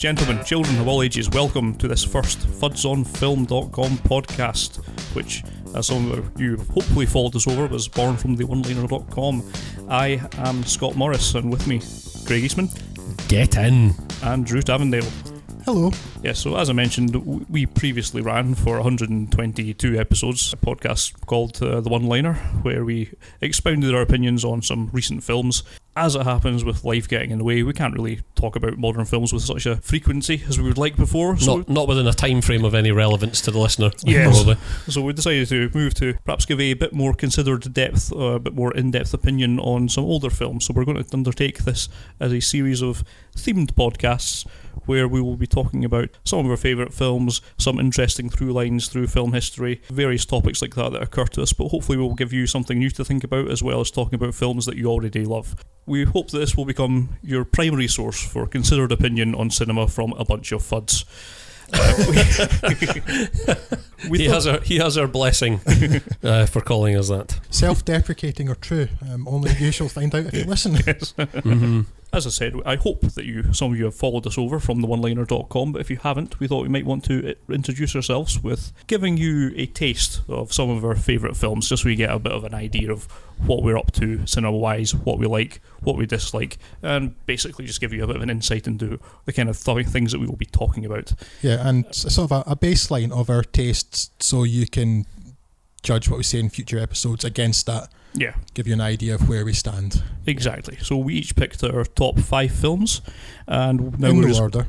gentlemen, children of all ages, welcome to this first FudsOnFilm.com podcast, which, as some of you have hopefully followed us over, was born from theoneliner.com. I am Scott Morris, and with me, Craig Eastman. Get in. And Drew Avondale. Hello. Yes, so as I mentioned, we previously ran for 122 episodes a podcast called The One Liner, where we expounded our opinions on some recent films. As it happens, with life getting in the way, we can't really talk about modern films with such a frequency as we would like before. So Not within a time frame of any relevance to the listener, yes. Probably. So we decided to move to perhaps give a bit more considered depth, a bit more in-depth opinion on some older films. So we're going to undertake this as a series of themed podcasts where we will be talking about some of our favourite films, some interesting through lines through film history, various topics like that occur to us, but hopefully we'll give you something new to think about, as well as talking about films that you already love. We hope that this will become your primary source for considered opinion on cinema from a bunch of fuds. He has our blessing for calling us that. Self-deprecating or true? Only you shall find out if you listen. Yes. Mm-hmm. As I said, I hope that some of you have followed us over from theoneliner.com, but if you haven't, we thought we might want to introduce ourselves with giving you a taste of some of our favourite films, just so you get a bit of an idea of what we're up to cinema-wise, what we like, what we dislike, and basically just give you a bit of an insight into the kind of things that we will be talking about. Yeah, and sort of a baseline of our tastes, so you can judge what we say in future episodes against that. Yeah. Give you an idea of where we stand. Exactly. So we each picked our top 5 films, and now in we're no order.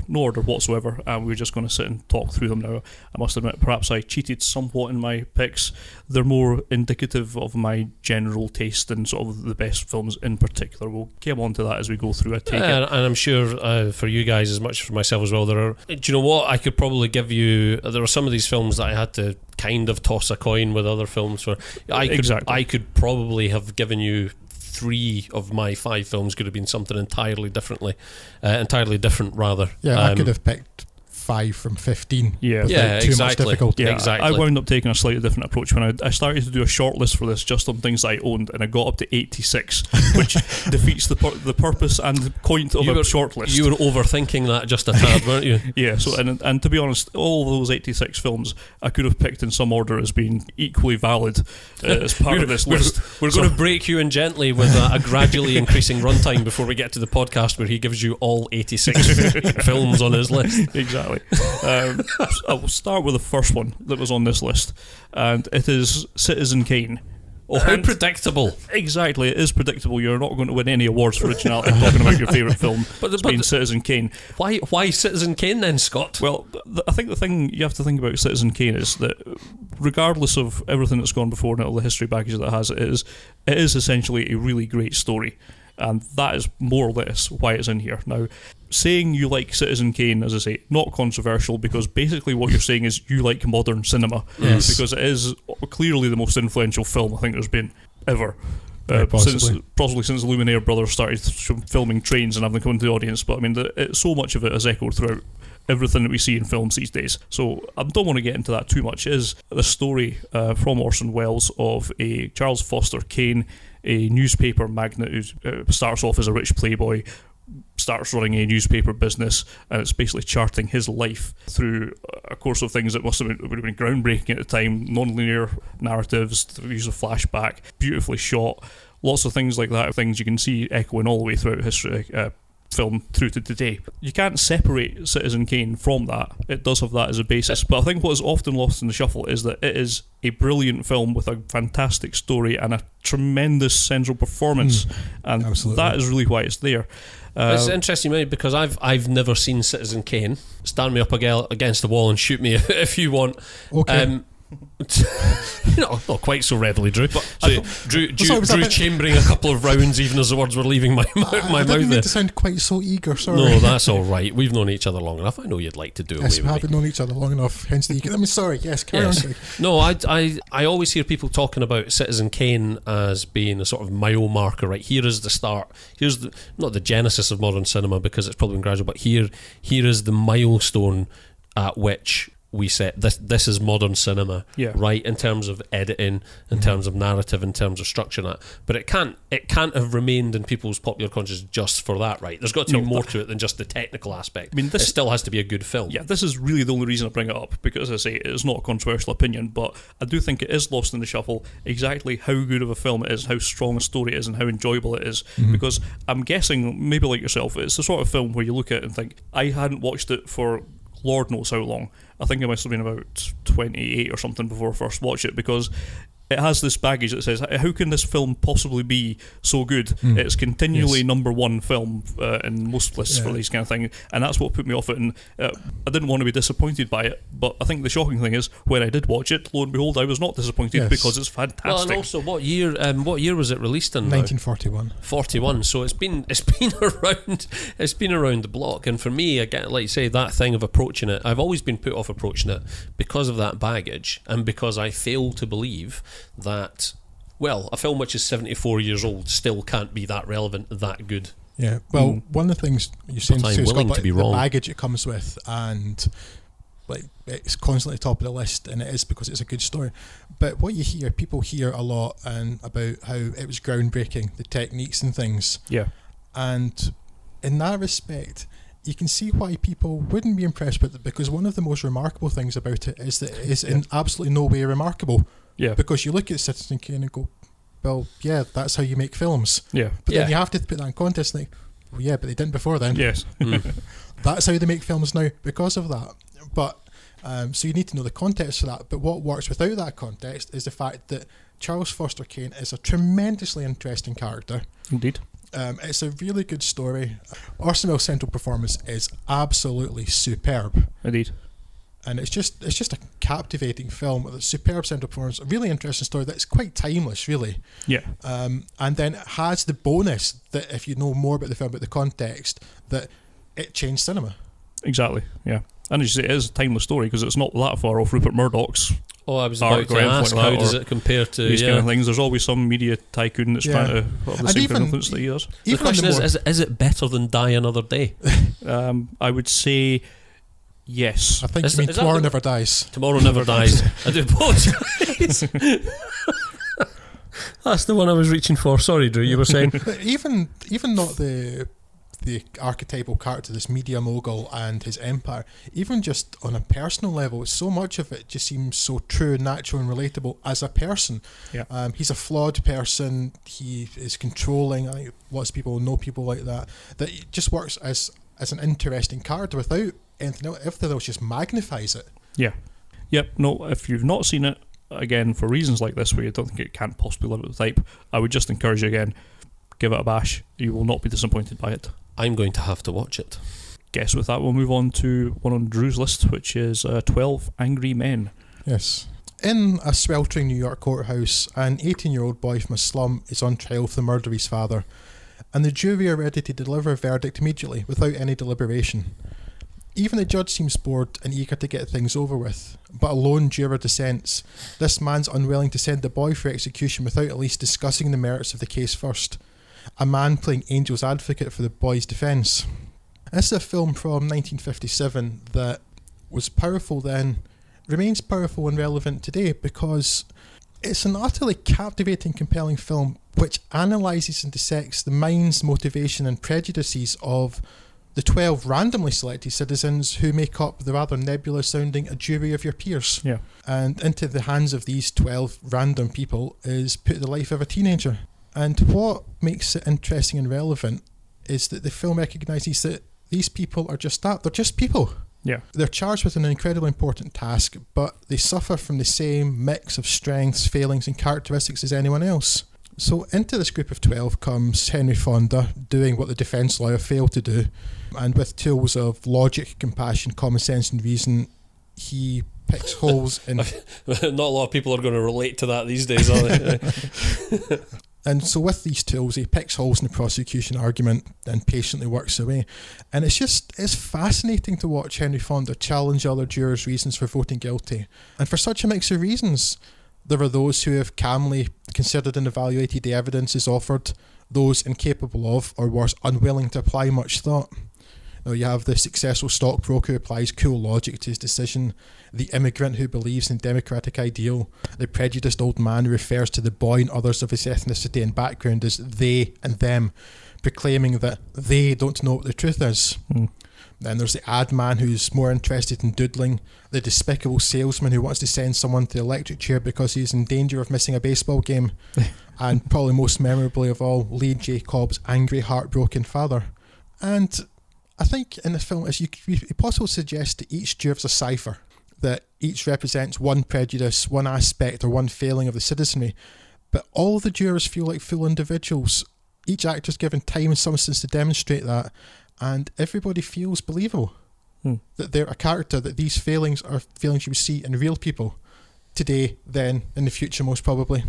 No order whatsoever, and we're just going to sit and talk through them now. I must admit, perhaps I cheated somewhat in my picks. They're more indicative of my general taste than sort of the best films in particular. We'll get on to that as we go through. And I'm sure for you guys, as much as for myself as well, do you know what? I could probably give you. There are some of these films that I had to kind of toss a coin with other films for. I could probably have given you 3 of my 5 films could have been something entirely different rather. Yeah, I could have picked 5 from 15. Yeah, too much difficulty. Yeah, exactly. I wound up taking a slightly different approach when I started to do a short list for this just on things that I owned, and I got up to 86, which defeats the purpose and the point of a short list. You were overthinking that just a tad, weren't you? Yeah, so and to be honest, all those 86 films I could have picked in some order as being equally valid as part of this list. We're going to break you in gently with a gradually increasing runtime before we get to the podcast where he gives you all 86 films on his list. Exactly. I will start with the first one that was on this list, and it is Citizen Kane. Oh, how predictable. Exactly, it is predictable. You're not going to win any awards for originality talking about your favourite film. But Citizen Kane. Why Citizen Kane then, Scott? Well, I think the thing you have to think about Citizen Kane is that regardless of everything that's gone before and all the history baggage that it has, it is essentially a really great story. And that is more or less why it's in here. Now, saying you like Citizen Kane, as I say, not controversial, because basically what you're saying is you like modern cinema. Yes. Because it is clearly the most influential film I think there's been ever. Possibly since the Lumiere brothers started filming trains and having them come into the audience. But I mean, so much of it has echoed throughout everything that we see in films these days. So I don't want to get into that too much. It is the story from Orson Welles of a Charles Foster Kane, a newspaper magnate who starts off as a rich playboy, starts running a newspaper business, and it's basically charting his life through a course of things that would have been groundbreaking at the time. Non-linear narratives, the use of flashback, beautifully shot, lots of things like that, things you can see echoing all the way throughout history, film through to today. You can't separate Citizen Kane from that. It does have that as a basis, but I think what is often lost in the shuffle is that it is a brilliant film with a fantastic story and a tremendous central performance, and absolutely. That is really why it's there. It's interesting, mate, because I've never seen Citizen Kane. Stand me up against the wall and shoot me if you want. Okay. Not quite so readily, Drew. Drew chambering a couple of rounds even as the words were leaving my mouth there. I didn't mean to sound quite so eager, sorry. No, that's all right. We've known each other long enough. I know you'd like to do away with me. Yes, we haven't known each other long enough, hence the eager. I mean, sorry, yes, carry on. No, I always hear people talking about Citizen Kane as being a sort of mile marker, right? Here is the start. Here's not the genesis of modern cinema, because it's probably been gradual, but here is the milestone at which we set this is modern cinema, right, in terms of editing, in terms of narrative, in terms of structure, and that. But it can't have remained in people's popular consciousness just for that, right? There's got to be more to it than just the technical aspect. I mean, it still has to be a good film. Yeah, this is really the only reason I bring it up, because, as I say, it's not a controversial opinion, but I do think it is lost in the shuffle exactly how good of a film it is, how strong a story it is, and how enjoyable it is. Because I'm guessing, maybe like yourself, it's the sort of film where you look at it and think, I hadn't watched it for Lord knows how long. I think I must have been about 28 or something before I first watched it, because it has this baggage that says, how can this film possibly be so good? It's continually number one film in most lists for these kind of things, and that's what put me off it. And I didn't want to be disappointed by it, but I think the shocking thing is, when I did watch it, lo and behold, I was not disappointed, because it's fantastic. Well, and also, what year was it released in? 1941. 41. So it's been around the block. And for me, again, like you say, that thing of approaching it, I've always been put off approaching it because of that baggage, and because I fail to believe that, well, a film which is 74 years old still can't be that relevant, that good. Yeah, well, one of the things you're saying too is got, like, the baggage it comes with, and like it's constantly top of the list, and it is because it's a good story. But what you hear, people hear a lot and about how it was groundbreaking, the techniques and things. Yeah. And in that respect, you can see why people wouldn't be impressed with it, because one of the most remarkable things about it is that it is in absolutely no way remarkable. Yeah. Because you look at Citizen Kane and go, well, yeah, that's how you make films. Yeah. But then you have to put that in context, like, well, yeah, but they didn't before then. Yes. That's how they make films now because of that. But so you need to know the context for that. But what works without that context is the fact that Charles Foster Kane is a tremendously interesting character. Indeed. It's a really good story. Orson Welles' central performance is absolutely superb. Indeed. And it's just a captivating film with a superb central performance, a really interesting story that's quite timeless, really. Yeah. And then it has the bonus that, if you know more about the film, about the context, that it changed cinema. Exactly, yeah. And as you say, it is a timeless story, because it's not that far off Rupert Murdoch's. Oh, I was about to ask, how does it compare to these kind of things? There's always some media tycoon that's trying to have the same kind of influence that he does. The question is it better than Die Another Day? I would say yes. I think you mean Tomorrow Never Dies. Tomorrow Never Dies. I do apologise. That's the one I was reaching for. Sorry, Drew, you were saying. even not the archetypal character, this media mogul and his empire, even just on a personal level, so much of it just seems so true, natural and relatable as a person. Yeah. He's a flawed person, he is controlling. I think lots of people know people like that it just works as an interesting character without anything else. Everything else just magnifies it. Yeah. Yep. No, if you've not seen it, again, for reasons like this where you don't think it can't possibly live up to the type, I would just encourage you again, give it a bash. You will not be disappointed by it. I'm going to have to watch it. Guess with that we'll move on to one on Drew's list, which is 12 Angry Men. Yes. In a sweltering New York courthouse, an 18-year-old boy from a slum is on trial for the murder of his father, and the jury are ready to deliver a verdict immediately, without any deliberation. Even the judge seems bored and eager to get things over with, but a lone juror dissents. This man's unwilling to send the boy for execution without at least discussing the merits of the case first. A man playing angel's advocate for the boy's defence. This is a film from 1957 that was powerful then, remains powerful and relevant today, because it's an utterly captivating, compelling film which analyses and dissects the minds, motivation and prejudices of the 12 randomly selected citizens who make up the rather nebulous sounding a jury of your peers. Yeah. And into the hands of these 12 random people is put the life of a teenager. And what makes it interesting and relevant is that the film recognises that these people are just that. They're just people. Yeah. They're charged with an incredibly important task, but they suffer from the same mix of strengths, failings and characteristics as anyone else. So into this group of 12 comes Henry Fonda, doing what the defence lawyer failed to do, and with tools of logic, compassion, common sense and reason, he picks holes in... Not a lot of people are going to relate to that these days, are they? And so with these tools, he picks holes in the prosecution argument and patiently works away. And it's fascinating to watch Henry Fonda challenge other jurors' reasons for voting guilty. And for such a mix of reasons, there are those who have calmly considered and evaluated the evidence as offered, those incapable of, or worse, unwilling to apply much thought. Now you have the successful stockbroker who applies cool logic to his decision, the immigrant who believes in democratic ideal, the prejudiced old man who refers to the boy and others of his ethnicity and background as they and them, proclaiming that they don't know what the truth is. Then there's the ad man who's more interested in doodling, the despicable salesman who wants to send someone to the electric chair because he's in danger of missing a baseball game, and probably most memorably of all, Lee Jacobs' angry, heartbroken father. And I think in the film, it's possible to suggest that each juror is a cipher, that each represents one prejudice, one aspect or one failing of the citizenry, but all the jurors feel like full individuals. Each actor is given time and substance to demonstrate that, and everybody feels believable. That they're a character, that these failings are failings you would see in real people today, then, in the future most probably.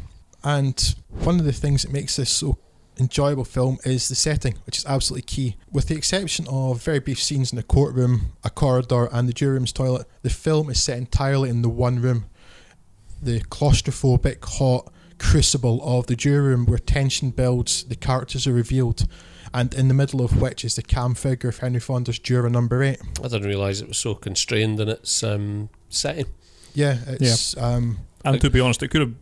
And one of the things that makes this so enjoyable film is the setting, which is absolutely key. With the exception of very brief scenes in the courtroom, a corridor and the jury room's toilet, the film is set entirely in the one room. The claustrophobic, hot crucible of the jury room where tension builds, the characters are revealed, and in the middle of which is the calm figure of Henry Fonda's juror number 8. I didn't realise it was so constrained in its setting. Yeah, it's... and to be honest, it could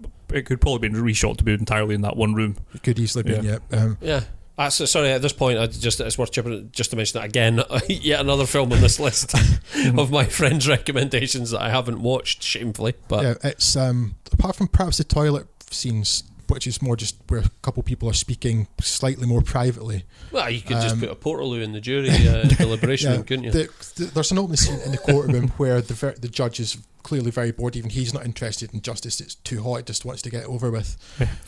probably be reshot to be entirely in that one room. It could easily be, yeah. Sorry, at this point, it's worth just to mention that again, yet another film on this list of my friends' recommendations that I haven't watched, shamefully. But yeah, it's apart from perhaps the toilet scenes, which is more just where a couple people are speaking slightly more privately. Well, you could just put a Portaloo in the jury deliberation room, couldn't you? There's an opening scene in the courtroom where the judge is clearly very bored. Even he's not interested in justice. It's too hot. He just wants to get it over with.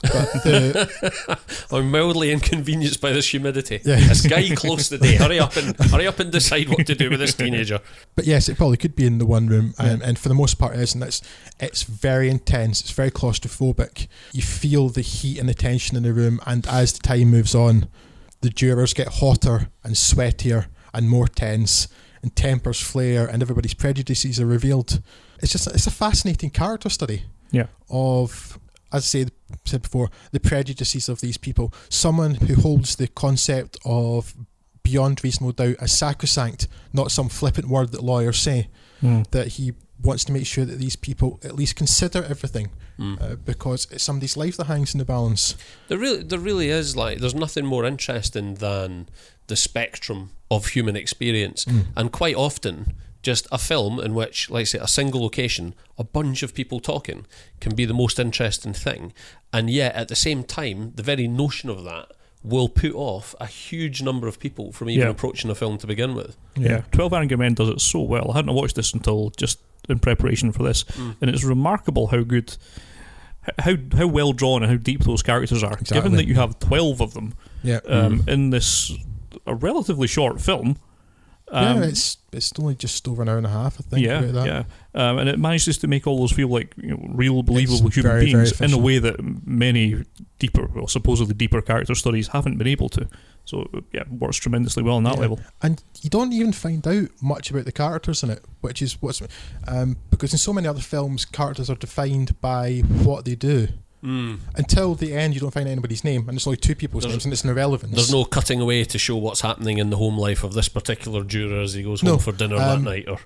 But I'm mildly inconvenienced by this humidity. This guy close today. Hurry up and decide what to do with this teenager. But yes, it probably could be in the one room, and for the most part it is, and it's very intense. It's very claustrophobic. You feel the heat and the tension in the room, and as the time moves on, the jurors get hotter and sweatier and more tense, and tempers flare, and everybody's prejudices are revealed. It's a fascinating character study of, as I said before, the prejudices of these people. Someone who holds the concept of beyond reasonable doubt as sacrosanct, not some flippant word that lawyers say, that he wants to make sure that these people at least consider everything, because it's somebody's life that hangs in the balance. There really is, there's nothing more interesting than the spectrum of human experience, and quite often just a film in which, like say, a single location, a bunch of people talking can be the most interesting thing, and yet at the same time the very notion of that will put off a huge number of people from even approaching a film to begin with. 12 Angry Men does it so well. I hadn't watched this until just in preparation for this, and it's remarkable how good, how well drawn and how deep those characters are. Exactly. Given that you have 12 of them in this a relatively short film. It's only just over an hour and a half, I think. And it manages to make all those feel like real, believable human beings in a way that many supposedly deeper character studies haven't been able to. So it works tremendously well on that level. And you don't even find out much about the characters in it, which is because in so many other films, characters are defined by what they do. Until the end, you don't find anybody's name, and it's only two people's names, and it's an irrelevance. There's no cutting away to show what's happening in the home life of this particular juror as he goes home for dinner that night, or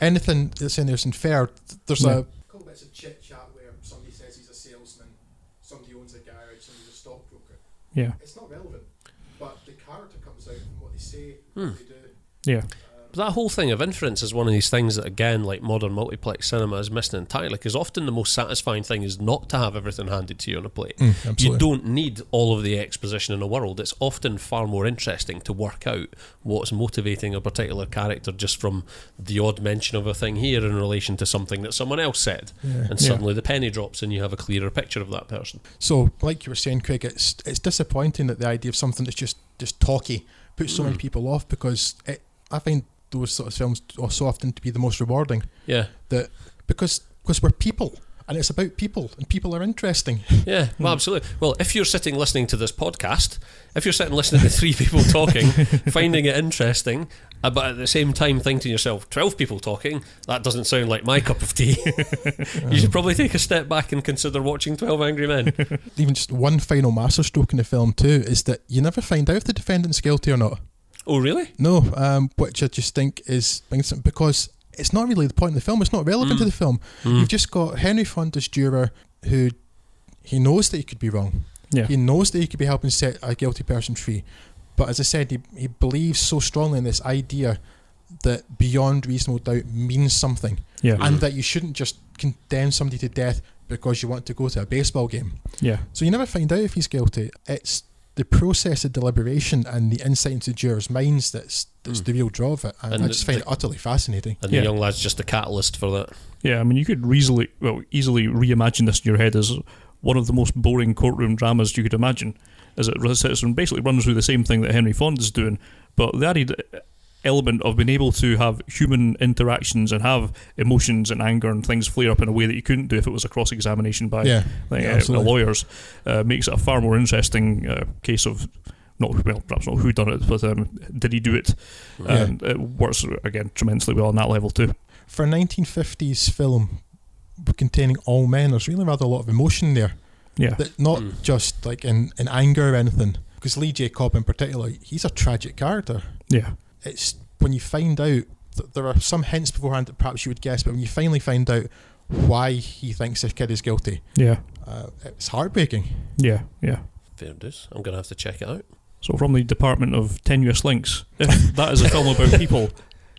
anything that's in there's inferred. There's a couple bits of chit chat where somebody says he's a salesman, somebody owns a garage, somebody's a stockbroker. It's not relevant, but the character comes out from what they say, what they do. That whole thing of inference is one of these things that, again, like modern multiplex cinema is missing entirely, because often the most satisfying thing is not to have everything handed to you on a plate. You don't need all of the exposition in the world. It's often far more interesting to work out what's motivating a particular character just from the odd mention of a thing here in relation to something that someone else said, and suddenly the penny drops and you have a clearer picture of that person. So, like you were saying, Craig, it's disappointing that the idea of something that's just talky puts so many people off, because I find those sort of films are so often to be the most rewarding. That because we're people, and it's about people, and people are interesting. Well, absolutely. Well, if you're sitting listening to this podcast, if you're sitting listening to 3 people talking, finding it interesting, but at the same time thinking to yourself, 12 people talking, that doesn't sound like my cup of tea, you should probably take a step back and consider watching 12 Angry Men. Even just one final masterstroke in the film too is that you never find out if the defendant's guilty or not. Oh, really? No, which I just think is because it's not really the point of the film. It's not relevant to the film. You've just got Henry Fonda's juror who he knows that he could be wrong. Yeah. He knows that he could be helping set a guilty person free. But as I said, he believes so strongly in this idea that beyond reasonable doubt means something. Yeah. And that you shouldn't just condemn somebody to death because you want to go to a baseball game. Yeah. So you never find out if he's guilty. It's the process of deliberation and the insight into jurors' minds that's the real draw of it. And I just find it utterly fascinating. And the young lad's just the catalyst for that. Yeah, I mean, you could easily reimagine this in your head as one of the most boring courtroom dramas you could imagine, as it basically runs through the same thing that Henry Fonda's doing, but the added element of being able to have human interactions and have emotions and anger and things flare up in a way that you couldn't do if it was a cross-examination by lawyers makes it a far more interesting case of perhaps not who done it, but did he do it? And it works again tremendously well on that level too. For a 1950s film containing all men, there's really rather a lot of emotion there. Yeah, that not just like in anger or anything. Because Lee J. Cobb in particular, he's a tragic character. Yeah. It's when you find out that there are some hints beforehand that perhaps you would guess, but when you finally find out why he thinks this kid is guilty, it's heartbreaking. Yeah. Fair dues. I'm going to have to check it out. So from the Department of Tenuous Links, if that is a film about people,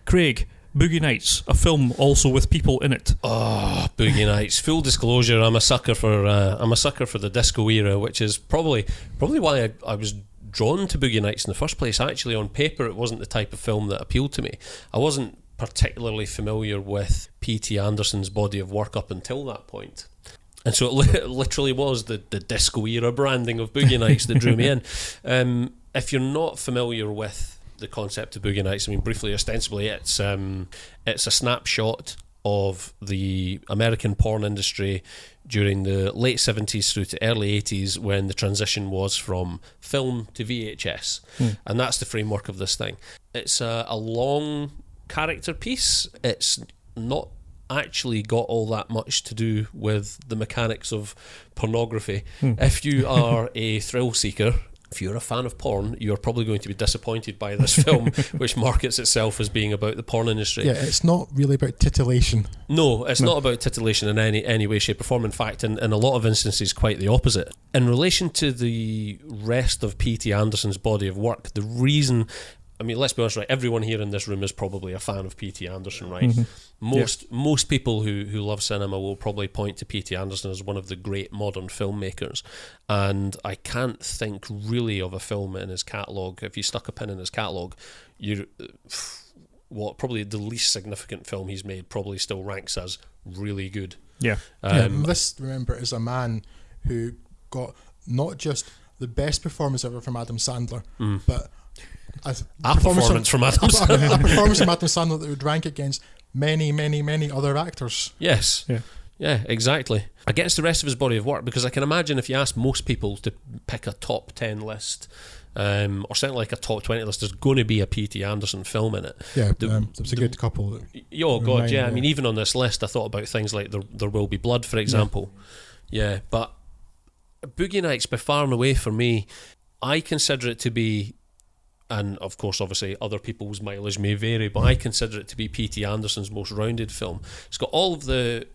Craig, Boogie Nights, a film also with people in it. Oh, Boogie Nights. Full disclosure, I'm a sucker for the disco era, which is probably why I was drawn to Boogie Nights in the first place. Actually, on paper, it wasn't the type of film that appealed to me. I wasn't particularly familiar with P.T. Anderson's body of work up until that point. And so it literally was the disco era branding of Boogie Nights that drew me in. If you're not familiar with the concept of Boogie Nights, I mean, briefly, ostensibly, it's a snapshot of the American porn industry during the late 70s through to early 80s, when the transition was from film to VHS. And that's the framework of this thing. It's a long character piece. It's not actually got all that much to do with the mechanics of pornography. If you are a thrill seeker, if you're a fan of porn, you're probably going to be disappointed by this film, which markets itself as being about the porn industry. Yeah, it's not really about titillation. No, it's not about titillation in any way, shape or form. In fact, in a lot of instances, quite the opposite. In relation to the rest of P.T. Anderson's body of work, the reason... I mean, let's be honest, right? Everyone here in this room is probably a fan of P.T. Anderson, right? Most people who love cinema will probably point to P.T. Anderson as one of the great modern filmmakers. And I can't think really of a film in his catalogue. If you stuck a pin in his catalogue, probably the least significant film he's made probably still ranks as really good. Yeah. This, remember, is a man who got not just the best performance ever from Adam Sandler, but a performance from Adam Sandler that would rank against many, many, many other actors. Yes. Yeah, exactly. Against the rest of his body of work, because I can imagine if you ask most people to pick a top 10 list, or certainly like a top 20 list, there's going to be a P.T. Anderson film in it. Yeah, there's a good couple. Oh, God, yeah. I mean, even on this list, I thought about things like There Will Be Blood, for example. Yeah, but Boogie Nights, by far and away for me, I consider it to be, and of course, obviously, other people's mileage may vary, but I consider it to be P.T. Anderson's most rounded film. It's got all of the...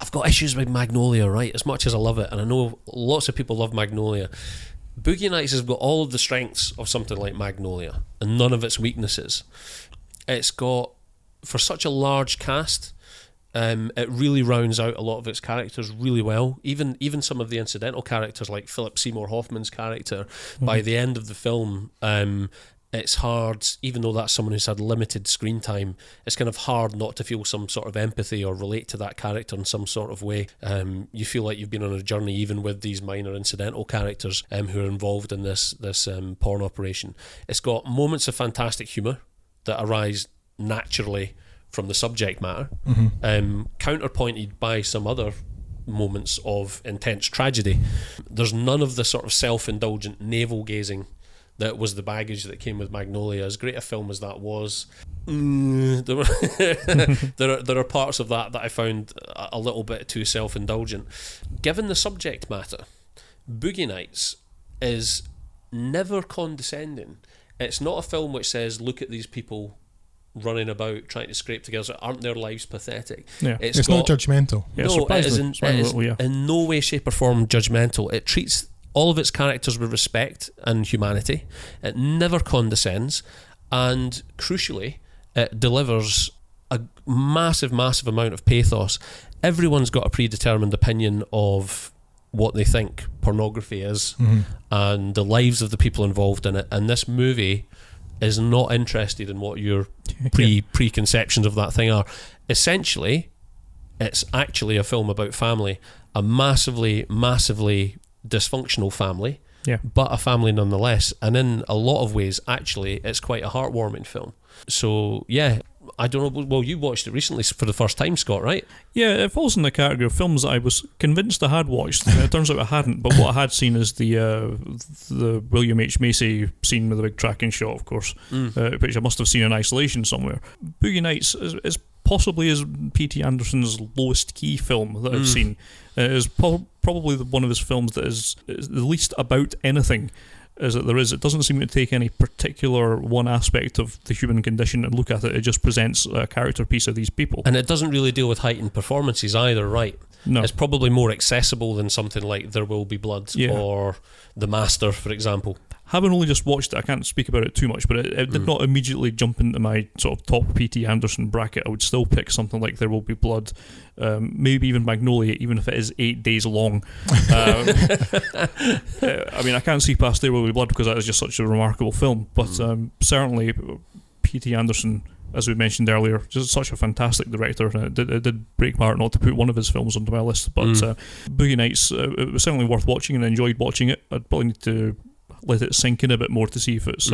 I've got issues with Magnolia, right? As much as I love it, and I know lots of people love Magnolia, Boogie Nights has got all of the strengths of something like Magnolia, and none of its weaknesses. It's got, for such a large cast... it really rounds out a lot of its characters really well. Even some of the incidental characters, like Philip Seymour Hoffman's character, by the end of the film, it's hard, even though that's someone who's had limited screen time, it's kind of hard not to feel some sort of empathy or relate to that character in some sort of way. You feel like you've been on a journey even with these minor incidental characters who are involved in this porn operation. It's got moments of fantastic humour that arise naturally from the subject matter, counterpointed by some other moments of intense tragedy. There's none of the sort of self-indulgent navel-gazing that was the baggage that came with Magnolia. As great a film as that was, there are parts of that I found a little bit too self-indulgent. Given the subject matter, Boogie Nights is never condescending. It's not a film which says, look at these people running about trying to scrape together. Aren't their lives pathetic? Yeah. It's not judgmental. Yeah, no, it is in no way, shape or form judgmental. It treats all of its characters with respect and humanity. It never condescends, and crucially, it delivers a massive amount of pathos. Everyone's got a predetermined opinion of what they think pornography is, and the lives of the people involved in it, and this movie is not interested in what your preconceptions of that thing are. Essentially, it's actually a film about family, a massively dysfunctional family, but a family nonetheless, and in a lot of ways actually it's quite a heartwarming film. So yeah, I don't know, well, you watched it recently for the first time, Scott, right? Yeah, it falls in the category of films that I was convinced I had watched. It turns out I hadn't, but what I had seen is the William H. Macy scene with the big tracking shot, of course, which I must have seen in isolation somewhere. Boogie Nights is possibly is P.T. Anderson's lowest key film that I've seen. It is probably one of his films that is the least about anything as that there is. It doesn't seem to take any particular one aspect of the human condition and look at it. It just presents a character piece of these people. And it doesn't really deal with heightened performances either, right? No. It's probably more accessible than something like There Will Be Blood or The Master, for example. Having only just watched it, I can't speak about it too much, but it did not immediately jump into my sort of top P.T. Anderson bracket. I would still pick something like There Will Be Blood, maybe even Magnolia, even if it is 8 days long. I mean, I can't see past There Will Be Blood because that is just such a remarkable film, but certainly P.T. Anderson, as we mentioned earlier, just such a fantastic director. It did break my heart not to put one of his films onto my list, but Boogie Nights, it was certainly worth watching, and I enjoyed watching it. I'd probably need to let it sink in a bit more to see if it's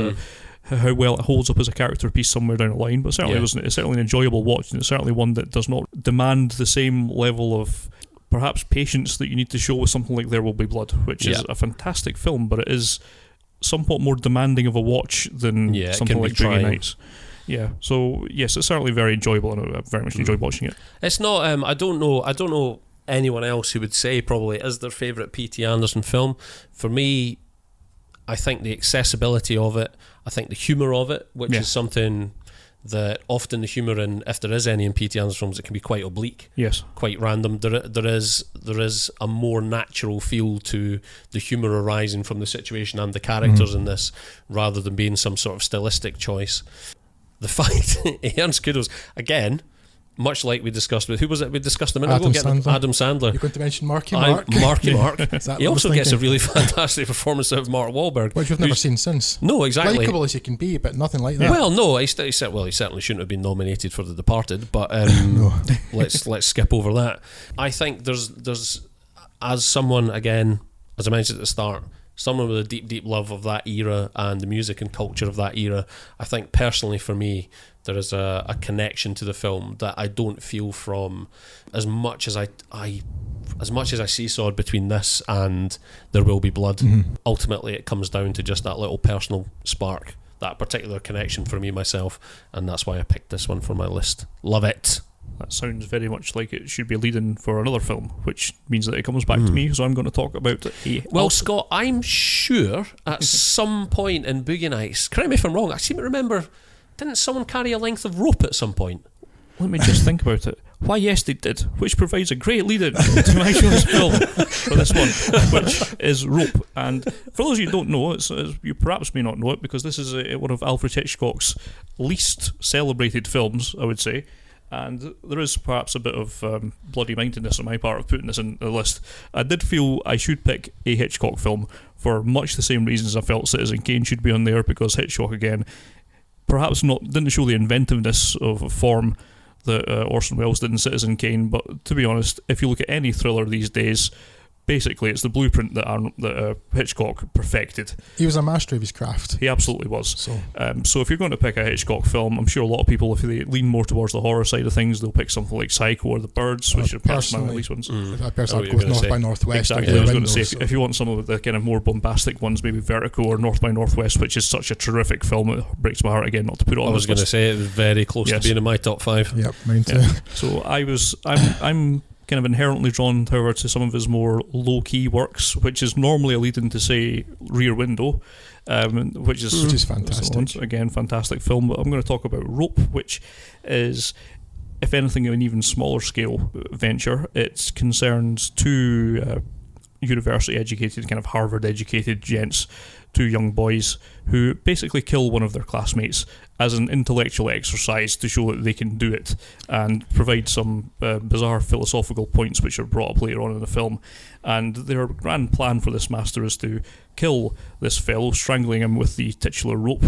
how well it holds up as a character piece somewhere down the line, but certainly it's certainly an enjoyable watch, and it's certainly one that does not demand the same level of perhaps patience that you need to show with something like There Will Be Blood, which is a fantastic film, but it is somewhat more demanding of a watch than something like Boogie Nights. Yeah, so yes, it's certainly very enjoyable, and I very much enjoyed watching it. It's not. I don't know anyone else who would say probably is their favourite P.T. Anderson film. For me, I think the accessibility of it, I think the humour of it, which is something that often the humour in, if there is any in P.T. Anderson films, it can be quite oblique, quite random. There is a more natural feel to the humour arising from the situation and the characters in this, rather than being some sort of stylistic choice. The fact he earns kudos again, much like we discussed with, who was it we discussed a minute ago? Adam Sandler. You're going to mention Marky Mark? Marky Mark. He also gets a really fantastic performance out of Mark Wahlberg, which we've never seen since. No, exactly. Likeable as he can be, but nothing like that. Well, no, he certainly shouldn't have been nominated for The Departed, but let's skip over that. I think there's as someone, again, as I mentioned at the start, someone with a deep love of that era and the music and culture of that era, I think personally for me there is a connection to the film that I don't feel from as much as I seesawed between this and There Will Be Blood. Ultimately it comes down to just that little personal spark, that particular connection for me myself, and that's why I picked this one for my list. Love it. That sounds very much like it should be leading for another film, which means that it comes back to me, so I'm going to talk about it. Scott, I'm sure at some point in Boogie Nights, correct me if I'm wrong, I seem to remember, didn't someone carry a length of rope at some point? Let me just think about it. Why, yes, they did, which provides a great lead-in to my show's film for this one, which is rope. And for those of you who don't know, you perhaps may not know it, because this is one of Alfred Hitchcock's least celebrated films, I would say. And there is perhaps a bit of bloody-mindedness on my part of putting this in the list. I did feel I should pick a Hitchcock film for much the same reasons I felt Citizen Kane should be on there, because Hitchcock, again, perhaps didn't show the inventiveness of form that Orson Welles did in Citizen Kane, but to be honest, if you look at any thriller these days, basically it's the blueprint that Hitchcock perfected. He was a master of his craft. He absolutely was. So if you're going to pick a Hitchcock film, I'm sure a lot of people, if they lean more towards the horror side of things, they'll pick something like Psycho or The Birds, which are perhaps my least ones. I personally would go North by Northwest. Exactly. I was going to say, if you want some of the kind of more bombastic ones, maybe Vertigo or North by Northwest, which is such a terrific film, it breaks my heart again not to put it on. I was going to say it was very close to being in my top 5. Yep, mine too. So I'm kind of inherently drawn, however, to some of his more low-key works, which is normally a lead-in to, say, Rear Window, which is fantastic. Again, fantastic film. But I'm going to talk about Rope, which is, if anything, an even smaller scale venture. It concerns two university-educated, kind of Harvard-educated gents, two young boys who basically kill one of their classmates as an intellectual exercise to show that they can do it, and provide some bizarre philosophical points which are brought up later on in the film. And their grand plan for this master is to kill this fellow, strangling him with the titular rope,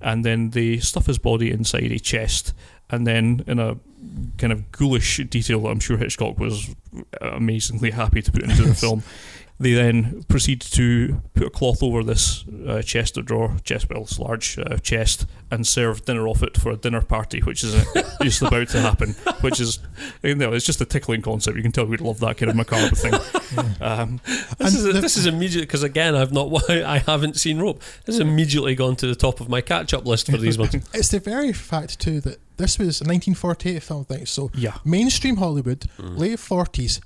and then they stuff his body inside a chest, and then, in a kind of ghoulish detail that I'm sure Hitchcock was amazingly happy to put into the film, they then proceed to put a cloth over this chest or drawer, this large chest, and serve dinner off it for a dinner party, which is just about to happen. Which is, it's just a tickling concept. You can tell we'd love that kind of macabre thing. This is immediate, because again, I haven't seen Rope. This has immediately gone to the top of my catch-up list for these ones. It's the very fact too that this was a 1948 film thing, so mainstream Hollywood, late 40s.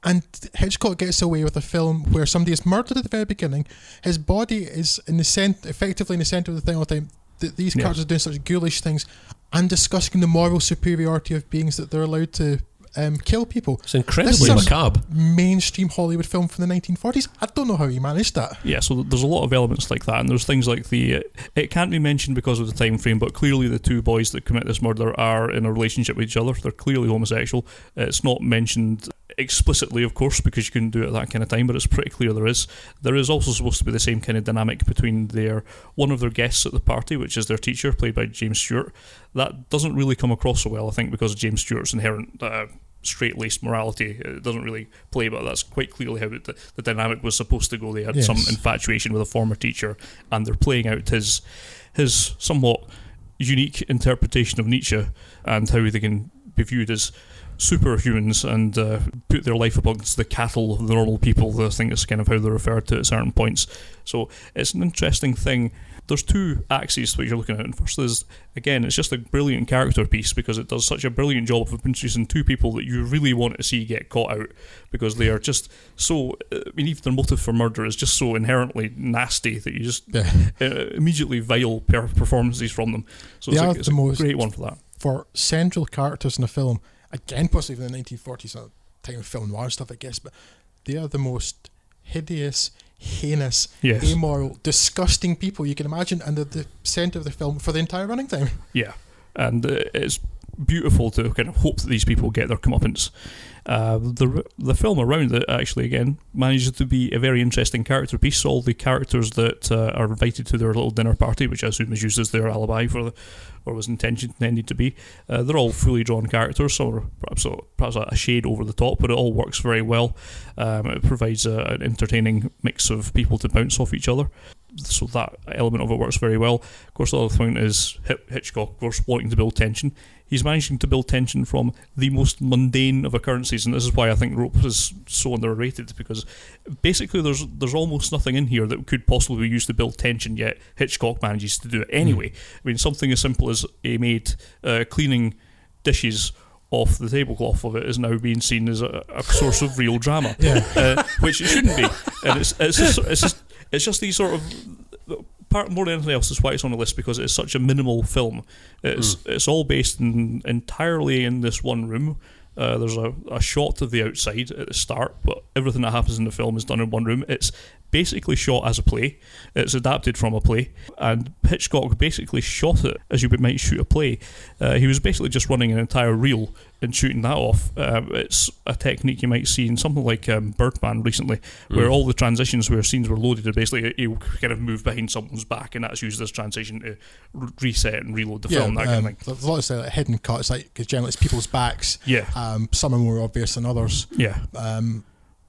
And Hitchcock gets away with a film where somebody is murdered at the very beginning. His body is effectively in the centre of the thing all the time. These characters are doing such ghoulish things and discussing the moral superiority of beings that they're allowed to kill people. It's incredibly macabre. Mainstream Hollywood film from the 1940s. I don't know how he managed that. Yeah, so there's a lot of elements like that, and there's things like it can't be mentioned because of the time frame, but clearly the two boys that commit this murder are in a relationship with each other. They're clearly homosexual. It's not mentioned explicitly, of course, because you couldn't do it at that kind of time, but it's pretty clear there is. There is also supposed to be the same kind of dynamic between one of their guests at the party, which is their teacher, played by James Stewart. That doesn't really come across so well, I think, because of James Stewart's inherent straight-laced morality. It doesn't really play, but that's quite clearly how the dynamic was supposed to go. They had some infatuation with a former teacher, and they're playing out his somewhat unique interpretation of Nietzsche and how they can be viewed as superhumans and put their life amongst the cattle of the normal people. I think it's kind of how they're referred to at certain points. So it's an interesting thing. There's two axes that you're looking at, and first is, again, it's just a brilliant character piece because it does such a brilliant job of introducing two people that you really want to see get caught out, because they are just so, even their motive for murder is just so inherently nasty that you just immediately vile performances from them. So it's a great one for that. For central characters in a film, again, possibly in the 1940s, a time of film noir and stuff, I guess, but they are the most hideous, heinous, amoral, disgusting people you can imagine, and they're the centre of the film for the entire running time. Yeah, and it's beautiful to kind of hope that these people get their comeuppance. The film around it actually, again, manages to be a very interesting character piece. All the characters that are invited to their little dinner party, which I assume is used as their alibi or was intended to be, they're all fully drawn characters. Some are perhaps a shade over the top, but it all works very well. It provides an entertaining mix of people to bounce off each other. So that element of it works very well. Of course, the other thing is Hitchcock, of course, wanting to build tension. He's managing to build tension from the most mundane of occurrences, and this is why I think Rope is so underrated, because basically there's almost nothing in here that could possibly be used to build tension, yet Hitchcock manages to do it anyway. I mean, something as simple as a maid cleaning dishes off the tablecloth of it is now being seen as a source of real drama, which it shouldn't be. And it's just these sort of part more than anything else is why it's on the list, because it's such a minimal film. It's all based entirely in this one room. There's a shot of the outside at the start, but everything that happens in the film is done in one room. It's basically shot as a play. It's adapted from a play, and Hitchcock basically shot it as you might shoot a play. He was basically just running an entire reel and shooting that off. It's a technique you might see in something like Birdman recently, where all the transitions where scenes were loaded are basically you kind of move behind someone's back, and that's used as transition to reset and reload the film, that kind of thing. There's a lot of like hidden cuts, because generally it's people's backs. Some are more obvious than others.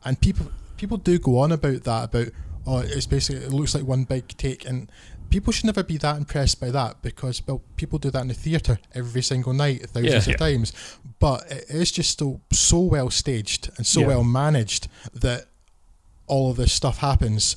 And people do go on about that, it's basically, it looks like one big take, and people should never be that impressed by that, because people do that in the theatre every single night thousands of times, but it is just still so well staged and so well managed that all of this stuff happens,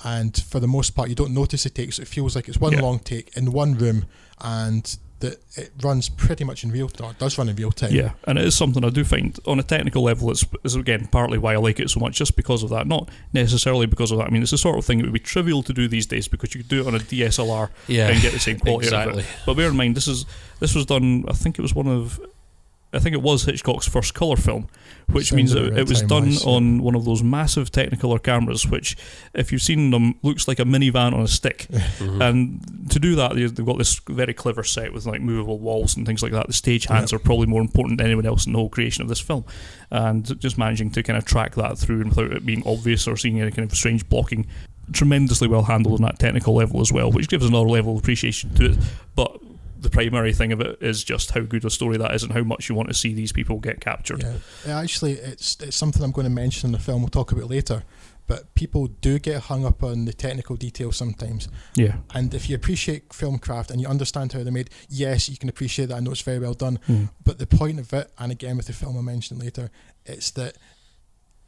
and for the most part you don't notice the take, so it feels like it's one long take in one room, and that it runs pretty much in real time. It does run in real time. Yeah, and it is something I do find on a technical level. Is again partly why I like it so much, just because of that. Not necessarily because of that. I mean, it's the sort of thing that would be trivial to do these days because you could do it on a DSLR and get the same quality out of it. But bear in mind, this was done. I think it was Hitchcock's first colour film, which means it was done on one of those massive Technicolor cameras, which, if you've seen them, looks like a minivan on a stick. Mm-hmm. And to do that, they've got this very clever set with like movable walls and things like that. The stage hands are probably more important than anyone else in the whole creation of this film. And just managing to kind of track that through and without it being obvious or seeing any kind of strange blocking, tremendously well handled on that technical level as well, which gives another level of appreciation to it. But the primary thing of it is just how good a story that is and how much you want to see these people get captured. Yeah, actually, it's something I'm going to mention in the film. We'll talk about later. But people do get hung up on the technical details sometimes. Yeah. And if you appreciate film craft and you understand how they're made, yes, you can appreciate that. I know it's very well done. But the point of it, and again with the film I'll mention later, it's that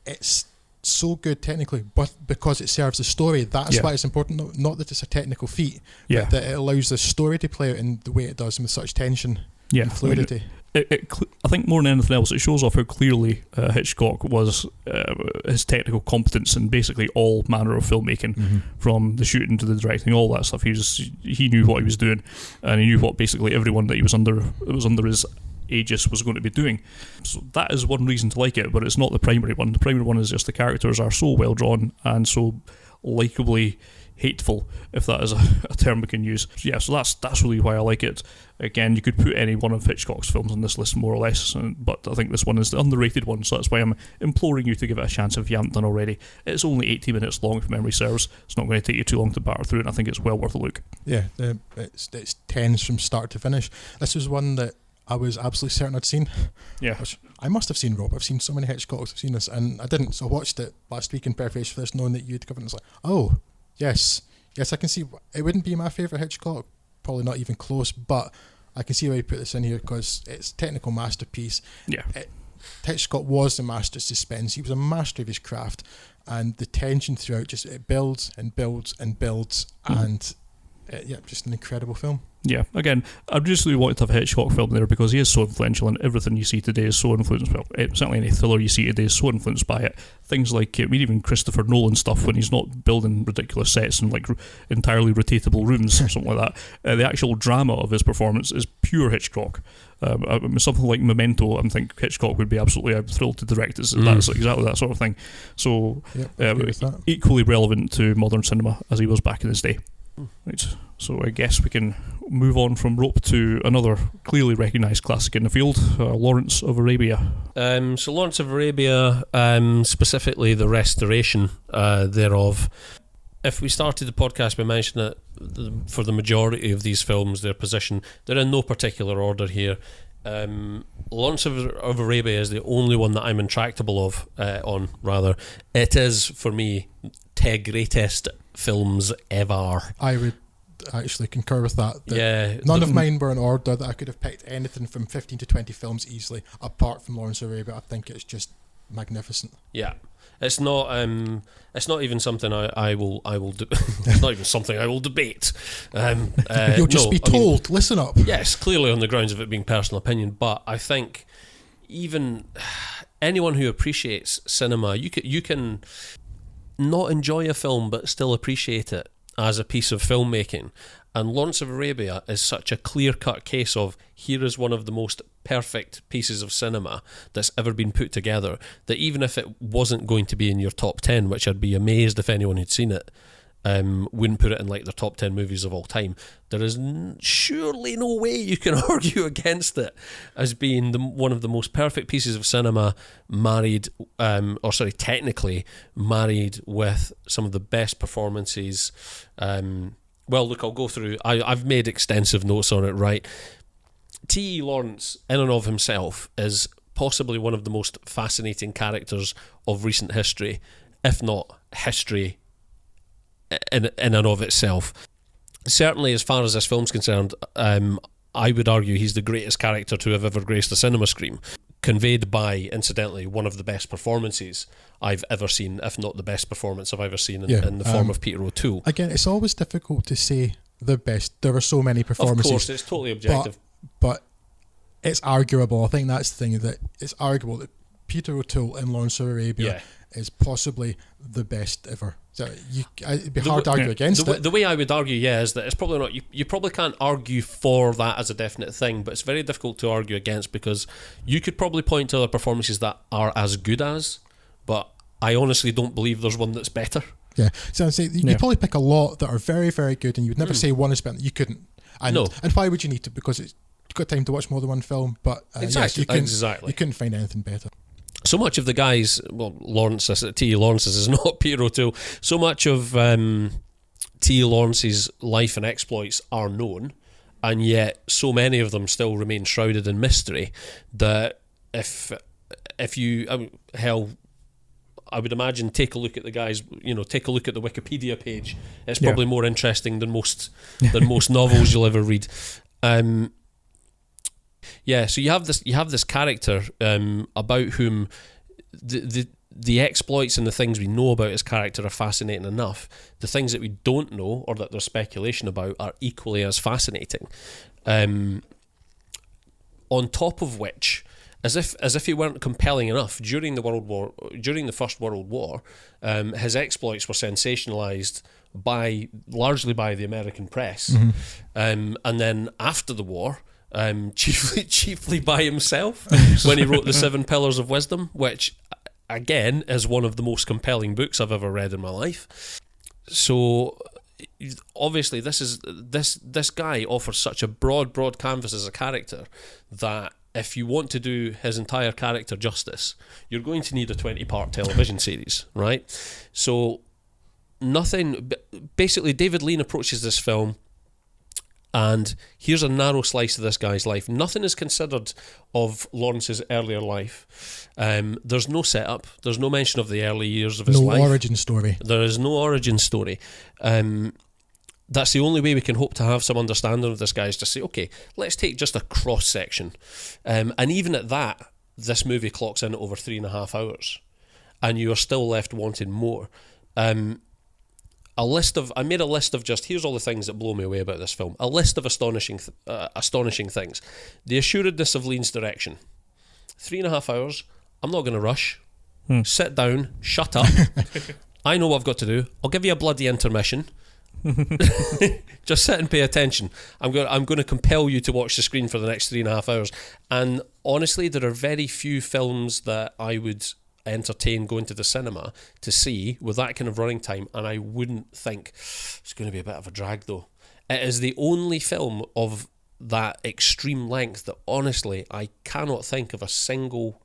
it's so good technically, but because it serves the story, that's why it's important. Not that it's a technical feat, but that it allows the story to play out in the way it does, and with such tension and fluidity. I think more than anything else, it shows off how clearly Hitchcock was his technical competence in basically all manner of filmmaking, from the shooting to the directing, all that stuff. He knew what he was doing, and he knew what basically everyone that was under his Aegis was going to be doing. So that is one reason to like it, but it's not the primary one. The primary one is just the characters are so well drawn and so likeably hateful, if that is a term we can use. Yeah, so that's really why I like it. Again, you could put any one of Hitchcock's films on this list more or less, but I think this one is the underrated one, so that's why I'm imploring you to give it a chance if you haven't done already. It's only 80 minutes long, if memory serves. It's not going to take you too long to batter through it, and I think it's well worth a look. Yeah, it's tense from start to finish. This was one that I was absolutely certain I'd seen. Yeah. Which I must have seen, Rob. I've seen so many Hitchcocks. I've seen this, and I didn't. So I watched it last week in preparation for this, knowing that you'd covered it. It's like, oh, yes, I can see. It wouldn't be my favourite Hitchcock, probably not even close, but I can see why you put this in here because it's a technical masterpiece. Yeah. Hitchcock was the master of suspense. He was a master of his craft, and the tension throughout it builds and builds and builds, and just an incredible film. Yeah, again, I just really wanted to have a Hitchcock film there because he is so influential, and everything you see today is so influenced. Well, certainly any thriller you see today is so influenced by it. Things like, even Christopher Nolan stuff, when he's not building ridiculous sets and like entirely rotatable rooms or something like that, the actual drama of his performance is pure Hitchcock. Something like Memento, I think Hitchcock would be absolutely thrilled to direct. That's exactly that sort of thing. So, equally relevant to modern cinema as he was back in his day. Right, so I guess we can move on from Rope to another clearly recognised classic in the field, Lawrence.of Arabia. So Lawrence.of Arabia, specifically the restoration thereof. If we started the podcast by mentioning that for the majority of these films, their position, they're in no particular order here. Lawrence.of Arabia is the only one that I'm intractable on. It is, for me, the greatest films ever. I would actually concur with that. None of mine were in order. That I could have picked anything from 15 to 20 films easily, apart from Lawrence.of Arabia. I think it's just magnificent. Yeah. It's not even something I will do. It's not even something I will debate. You'll just be told. Listen up. Yes, clearly on the grounds of it being personal opinion, but I think even anyone who appreciates cinema, you can not enjoy a film but still appreciate it as a piece of filmmaking. And Lawrence.of Arabia is such a clear-cut case of, here is one of the most perfect pieces of cinema that's ever been put together, that even if it wasn't going to be in your top 10, which I'd be amazed if anyone who'd seen it wouldn't put it in like their top 10 movies of all time, there is surely no way you can argue against it as being one of the most perfect pieces of cinema, technically married with some of the best performances. Well, look, I'll go through. I've made extensive notes on it, right? T.E. Lawrence, in and of himself, is possibly one of the most fascinating characters of recent history, if not history in and of itself. Certainly, as far as this film's concerned, I would argue he's the greatest character to have ever graced a cinema screen, conveyed by, incidentally, one of the best performances I've ever seen, if not the best performance I've ever seen in the form of Peter O'Toole. Again, it's always difficult to say the best. There were so many performances. Of course, it's totally objective. But it's arguable. I think that's the thing, that it's arguable that Peter O'Toole in Lawrence of Arabia is possibly the best ever. So it'd be hard to argue against it. The way I would argue, is that it's probably not. You probably can't argue for that as a definite thing, but it's very difficult to argue against, because you could probably point to other performances that are as good as, but I honestly don't believe there's one that's better. Yeah, so I'd say you probably pick a lot that are very, very good, and you would never say one is better. You couldn't. And why would you need to? Because you've got time to watch more than one film, but exactly. You couldn't find anything better. So much of the guys, T. Lawrence's is not Peter O'Toole. So much of T. Lawrence's life and exploits are known, and yet so many of them still remain shrouded in mystery. That if you I would imagine, take a look at the guys. Take a look at the Wikipedia page. It's probably more interesting than most novels you'll ever read. So you have this character about whom the exploits and the things we know about his character are fascinating enough. The things that we don't know, or that there's speculation about, are equally as fascinating. On top of which, as if he weren't compelling enough, during the First World War, his exploits were sensationalized largely by the American press, and then after the war, chiefly by himself when he wrote the 7 Pillars of Wisdom, which again is one of the most compelling books I've ever read in my life. So obviously this guy offers such a broad canvas as a character that if you want to do his entire character justice, you're going to need a 20-part television series, right? So basically David Lean approaches this film, and here's a narrow slice of this guy's life. Nothing is considered of Lawrence's earlier life. There's no setup. There's no mention of the early years of his life. No origin story. There is no origin story. That's the only way we can hope to have some understanding of this guy, is to say, okay, let's take just a cross-section. And even at that, this movie clocks in at over 3.5 hours. And you are still left wanting more. I made a list of just, here's all the things that blow me away about this film. A list of astonishing things. The assuredness of Lean's direction. 3.5 hours. I'm not going to rush. Sit down. Shut up. I know what I've got to do. I'll give you a bloody intermission. Just sit and pay attention. I'm going to compel you to watch the screen for the next 3.5 hours. And honestly, there are very few films that I would entertain going to the cinema to see with that kind of running time, and I wouldn't think it's going to be a bit of a drag, though. It is the only film of that extreme length that honestly I cannot think of a single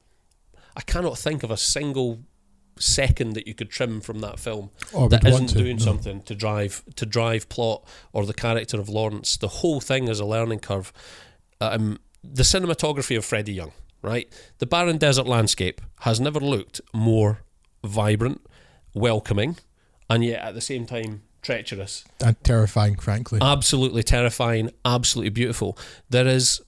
second that you could trim from that film that isn't doing something to drive plot or the character of Lawrence. The whole thing is a learning curve. The cinematography of Freddie Young, right? The barren desert landscape has never looked more vibrant, welcoming, and yet at the same time treacherous. And terrifying, frankly. Absolutely terrifying, absolutely beautiful. There is,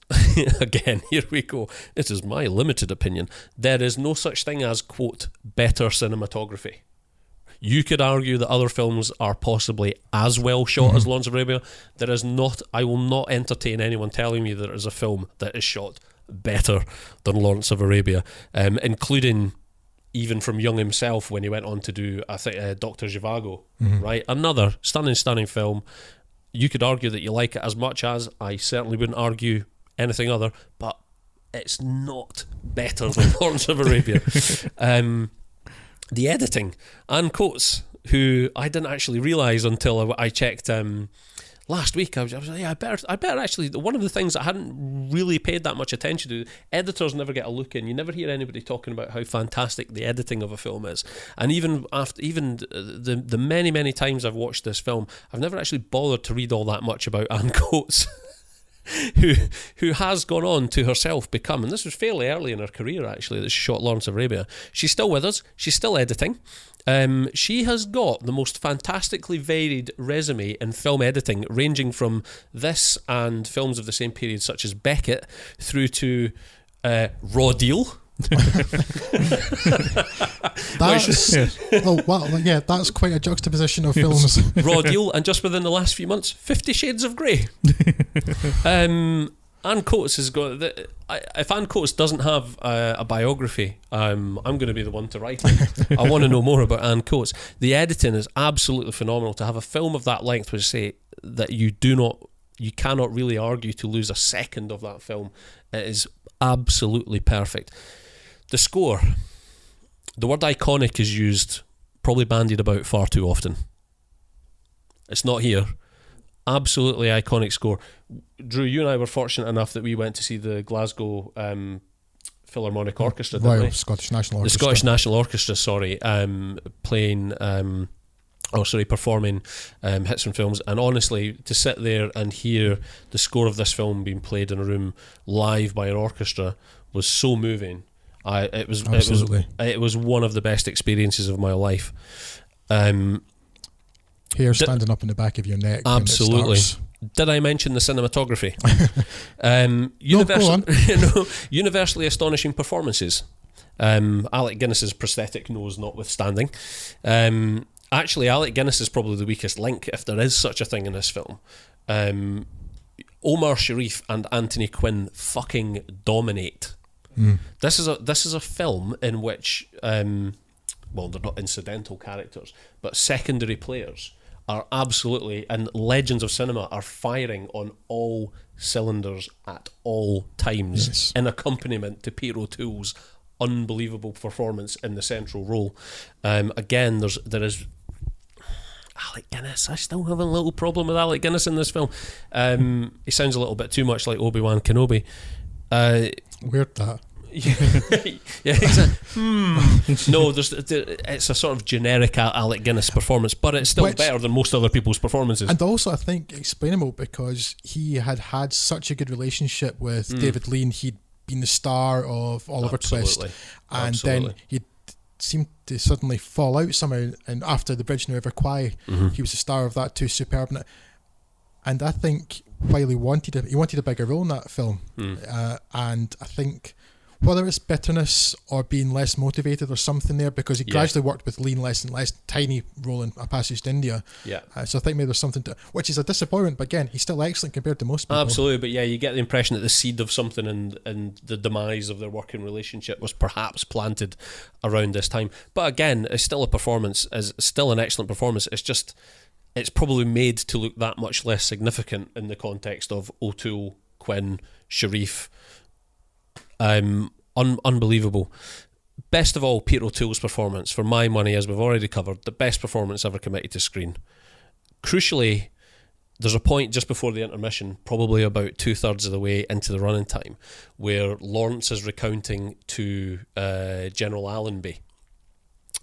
again, here we go, this is my limited opinion, there is no such thing as, quote, better cinematography. You could argue that other films are possibly as well shot as Lawrence of Arabia. There is not, I will not entertain anyone telling me there is a film that is shot better than Lawrence of Arabia, including even from Young himself when he went on to do, I think, Dr. Zhivago, right? Another stunning film. You could argue that you like it as much as, I certainly wouldn't argue anything other, but it's not better than Lawrence of Arabia. The editing, Anne Coates, who I didn't actually realise until I checked last week. I was like, yeah, I better actually. One of the things I hadn't really paid that much attention to, editors never get a look in. You never hear anybody talking about how fantastic the editing of a film is. And even the many times I've watched this film, I've never actually bothered to read all that much about Anne Coates. who has gone on to herself become, and this was fairly early in her career actually, that she shot Lawrence of Arabia. She's still with us. She's still editing. She has got the most fantastically varied resume in film editing, ranging from this and films of the same period such as Beckett through to Raw Deal, That's quite a juxtaposition of films. Raw deal, and just within the last few months, 50 Shades of Grey. Anne Coates has got. If Anne Coates doesn't have a biography, I'm going to be the one to write it. I want to know more about Anne Coates. The editing is absolutely phenomenal. To have a film of that length, which say that you cannot really argue to lose a second of that film. It is absolutely perfect. The score, the word iconic is used, probably bandied about far too often. It's not here. Absolutely iconic score. Drew, you and I were fortunate enough that we went to see the Glasgow Philharmonic Orchestra, didn't we? Scottish National Orchestra. The Scottish National Orchestra, performing hits from films. And honestly, to sit there and hear the score of this film being played in a room live by an orchestra was so moving. It was one of the best experiences of my life. Hair standing up in the back of your neck. Absolutely. Did I mention the cinematography? Universally astonishing performances. Alec Guinness's prosthetic nose notwithstanding. Actually, Alec Guinness is probably the weakest link, if there is such a thing in this film. Omar Sharif and Anthony Quinn fucking dominate. This is a film in which, they're not incidental characters, but secondary players are absolutely, and legends of cinema are firing on all cylinders at all times, yes, in accompaniment to Pete O'Toole's unbelievable performance in the central role. Again, there is Alec Guinness. I still have a little problem with Alec Guinness in this film. He sounds a little bit too much like Obi-Wan Kenobi. Weird that. Yeah, exactly. No, it's a sort of generic Alec Guinness performance, but it's still better than most other people's performances. And also, I think, explainable because he had such a good relationship with David Lean. He'd been the star of Oliver Twist, and then he seemed to suddenly fall out somehow. And after The Bridge in the River Kwai, he was the star of that too. Superb. And I think while he wanted a bigger role in that film, and I think, whether it's bitterness or being less motivated or something there, because he gradually worked with Lean less and less, tiny role in A Passage to India. Yeah. So I think maybe there's something to, which is a disappointment, but again, he's still excellent compared to most people. Absolutely, but yeah, you get the impression that the seed of something and the demise of their working relationship was perhaps planted around this time. But again, it's still a performance, it's still an excellent performance. It's just, it's probably made to look that much less significant in the context of O'Toole, Quinn, Sharif. Unbelievable. Best of all, Peter O'Toole's performance, for my money, as we've already covered, the best performance ever committed to screen. Crucially, there's a point just before the intermission, probably about 2/3 of the way into the running time, where Lawrence is recounting to General Allenby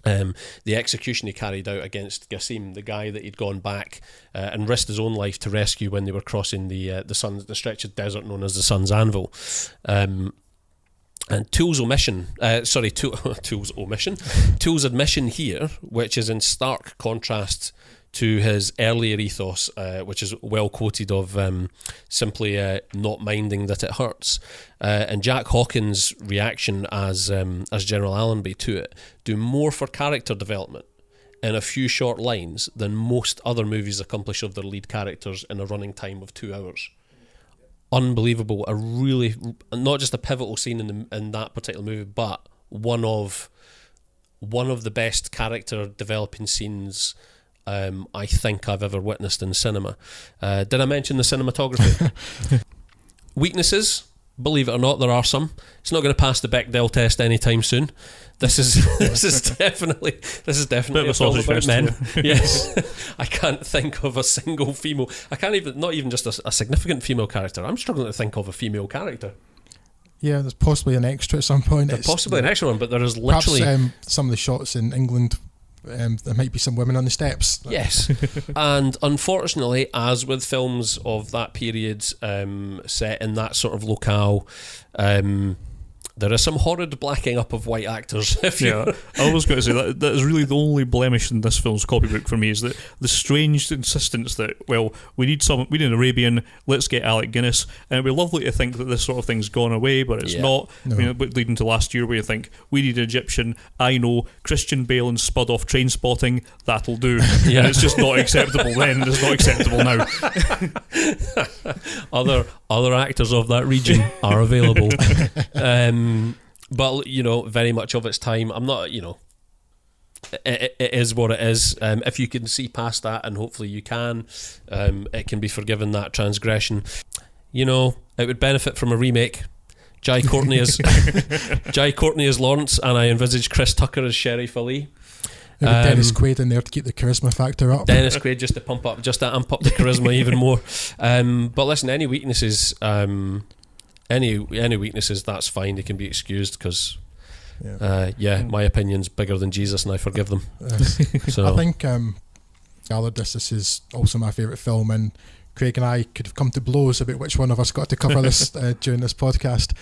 the execution he carried out against Gassim, the guy that he'd gone back and risked his own life to rescue when they were crossing the stretch of desert known as the Sun's Anvil. And Toole's admission here, which is in stark contrast to his earlier ethos, which is well quoted of simply not minding that it hurts. And Jack Hawkins' reaction as General Allenby to it do more for character development in a few short lines than most other movies accomplish of their lead characters in a running time of 2 hours. Unbelievable. A really, not just a pivotal scene in that particular movie, but one of the best character developing scenes I think I've ever witnessed in cinema. Did I mention the cinematography? Weaknesses, believe it or not, there are some. It's not going to pass the Bechdel test anytime soon. This is definitely a film about men. Yes, I can't think of a single female. I can't even, not even just a significant female character. I'm struggling to think of a female character. Yeah, there's possibly an extra at some point. There's possibly an extra one, but there is literally perhaps some of the shots in England. There might be some women on the steps. Yes, and unfortunately, as with films of that period set in that sort of locale, There is some horrid blacking up of white actors. I was going to say that is really the only blemish in this film's copybook for me, is that the strange insistence that, well, we need an Arabian, let's get Alec Guinness, and it'd be lovely to think that this sort of thing's gone away, but it's not. No. I mean, leading to last year where you think, we need an Egyptian, I know, Christian Bale and Spud off Train Spotting, that'll do. Yeah. And it's just not acceptable then, and it's not acceptable now. Other actors of that region are available. But, very much of its time. I'm not, it is what it is. If you can see past that, and hopefully you can, it can be forgiven, that transgression. It would benefit from a remake. Jai Courtney as Lawrence, and I envisage Chris Tucker as Sheriff Ali. Dennis Quaid in there to keep the charisma factor up. Dennis Quaid just to amp up the charisma even more. But listen, any weaknesses, any weaknesses, that's fine. They can be excused because, my opinion's bigger than Jesus, and I forgive them. So I think this is also my favourite film, and Craig and I could have come to blows about which one of us got to cover this during this podcast.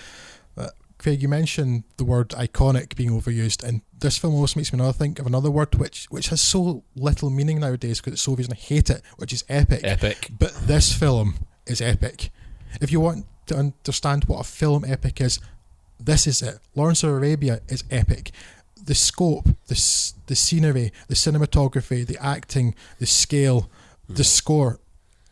Craig, you mentioned the word iconic being overused, and this film almost makes me think of another word which has so little meaning nowadays because it's so obvious, and I hate it, which is epic. Epic. But this film is epic. If you want to understand what a film epic is, this is it. Lawrence of Arabia is epic. The scope, the scenery, the cinematography, the acting, the scale, the score,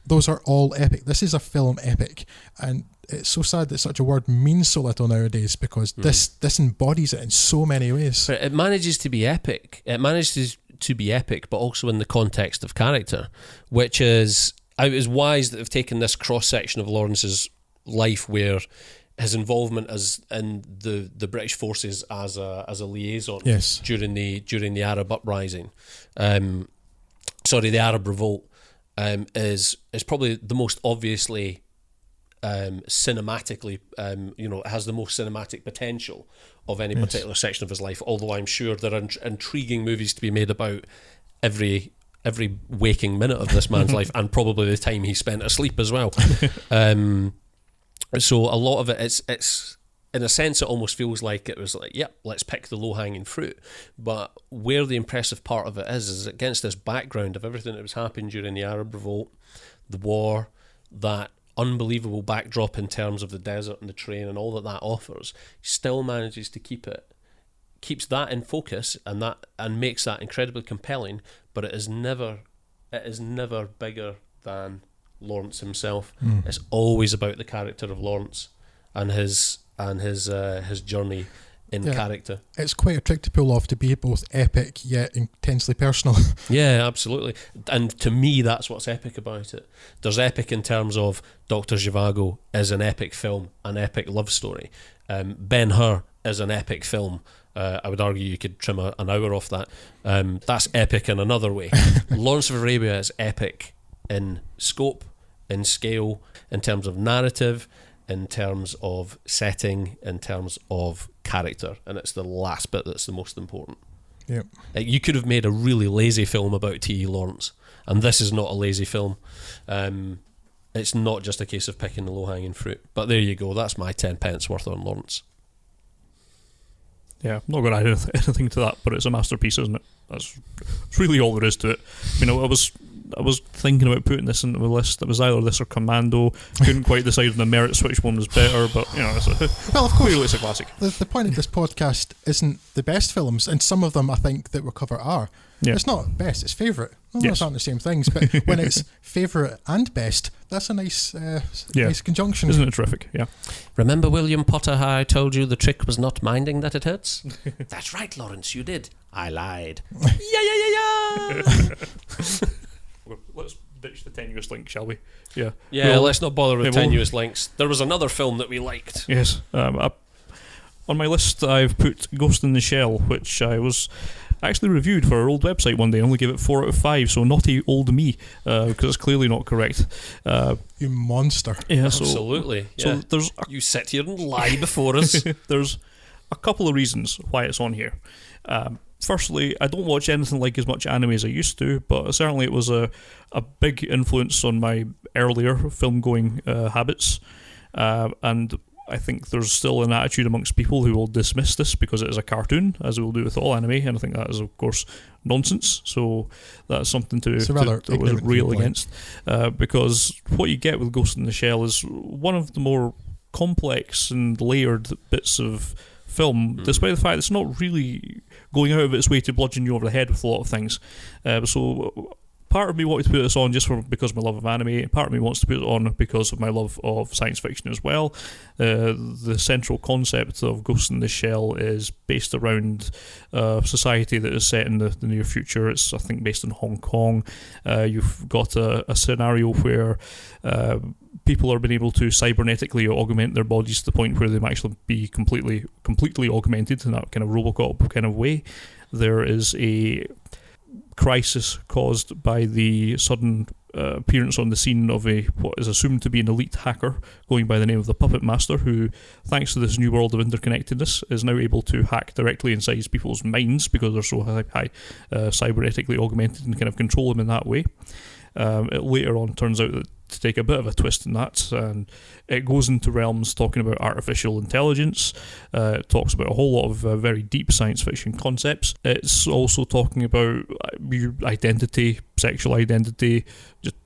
those are all epic. This is a film epic, and it's so sad that such a word means so little nowadays, because this embodies it in so many ways. But it manages to be epic. It manages to be epic, but also in the context of character, which is, it was wise that they've taken this cross section of Lawrence's life, where his involvement in the British forces as a liaison during the Arab uprising, the Arab revolt, is probably the most obviously cinematically, has the most cinematic potential of any particular section of his life. Although I'm sure there are intriguing movies to be made about every waking minute of this man's life, and probably the time he spent asleep as well. So a lot of it, it's in a sense, it almost feels like it was like, let's pick the low-hanging fruit. But where the impressive part of it is against this background of everything that was happening during the Arab revolt, the war, that unbelievable backdrop in terms of the desert and the terrain and all that offers, he still manages to keeps that in focus and makes that incredibly compelling. But it is never bigger than Lawrence himself. It's always about the character of Lawrence and his journey in character. It's quite a trick to pull off, to be both epic yet intensely personal. Yeah, absolutely. And to me, that's what's epic about it. There's epic in terms of Dr. Zhivago is an epic film, an epic love story. Ben-Hur is an epic film. I would argue you could trim an hour off that. That's epic in another way. Lawrence of Arabia is epic in scope, in scale, in terms of narrative, in terms of setting, in terms of character, and it's the last bit that's the most important. Yep. You could have made a really lazy film about T.E. Lawrence, and this is not a lazy film. It's not just a case of picking the low-hanging fruit. But there you go, that's my 10 pence worth on Lawrence. Yeah, I'm not going to add anything to that, but it's a masterpiece, isn't it? That's really all there is to it. I mean, I was thinking about putting this into the list. It was either this or Commando. Couldn't quite decide on the merits which one was better, but well, of course, clearly it's a classic. The point of this podcast isn't the best films, and some of them I think that we'll cover are. Yeah. It's not best, it's favourite. Those aren't the same things, but when it's favourite and best, that's a nice conjunction. Isn't it terrific? Yeah. Remember, William Potter, how I told you the trick was not minding that it hurts? That's right, Lawrence, you did. I lied. Let's ditch the tenuous link, shall we? Yeah. Yeah, well, let's not bother with tenuous links. There was another film that we liked. Yes. On my list, I've put Ghost in the Shell, which I was actually reviewed for our old website one day. I only gave it 4 out of 5, so naughty old me, because it's clearly not correct. You monster. Yeah, absolutely. So you sit here and lie before us. There's a couple of reasons why it's on here. Firstly, I don't watch anything like as much anime as I used to, but certainly it was a big influence on my earlier film-going habits. And I think there's still an attitude amongst people who will dismiss this because it is a cartoon, as we will do with all anime, and I think that is, of course, nonsense. So that's something to was rail against, because what you get with Ghost in the Shell is one of the more complex and layered bits of film, despite the fact it's not really going out of its way to bludgeon you over the head with a lot of things. So part of me wanted to put this on just because of my love of anime, and part of me wants to put it on because of my love of science fiction as well. The central concept of Ghost in the Shell is based around a society that is set in the near future. It's, I think, based in Hong Kong. You've got a scenario where people are being able to cybernetically augment their bodies to the point where they might actually be completely augmented in that kind of Robocop kind of way. There is a crisis caused by the sudden appearance on the scene of what is assumed to be an elite hacker going by the name of the Puppet Master, who, thanks to this new world of interconnectedness, is now able to hack directly inside people's minds because they're so high cybernetically augmented and kind of control them in that way. It later on turns out that to take a bit of a twist in that, and it goes into realms talking about artificial intelligence. It talks about a whole lot of very deep science fiction concepts. It's also talking about your identity, sexual identity,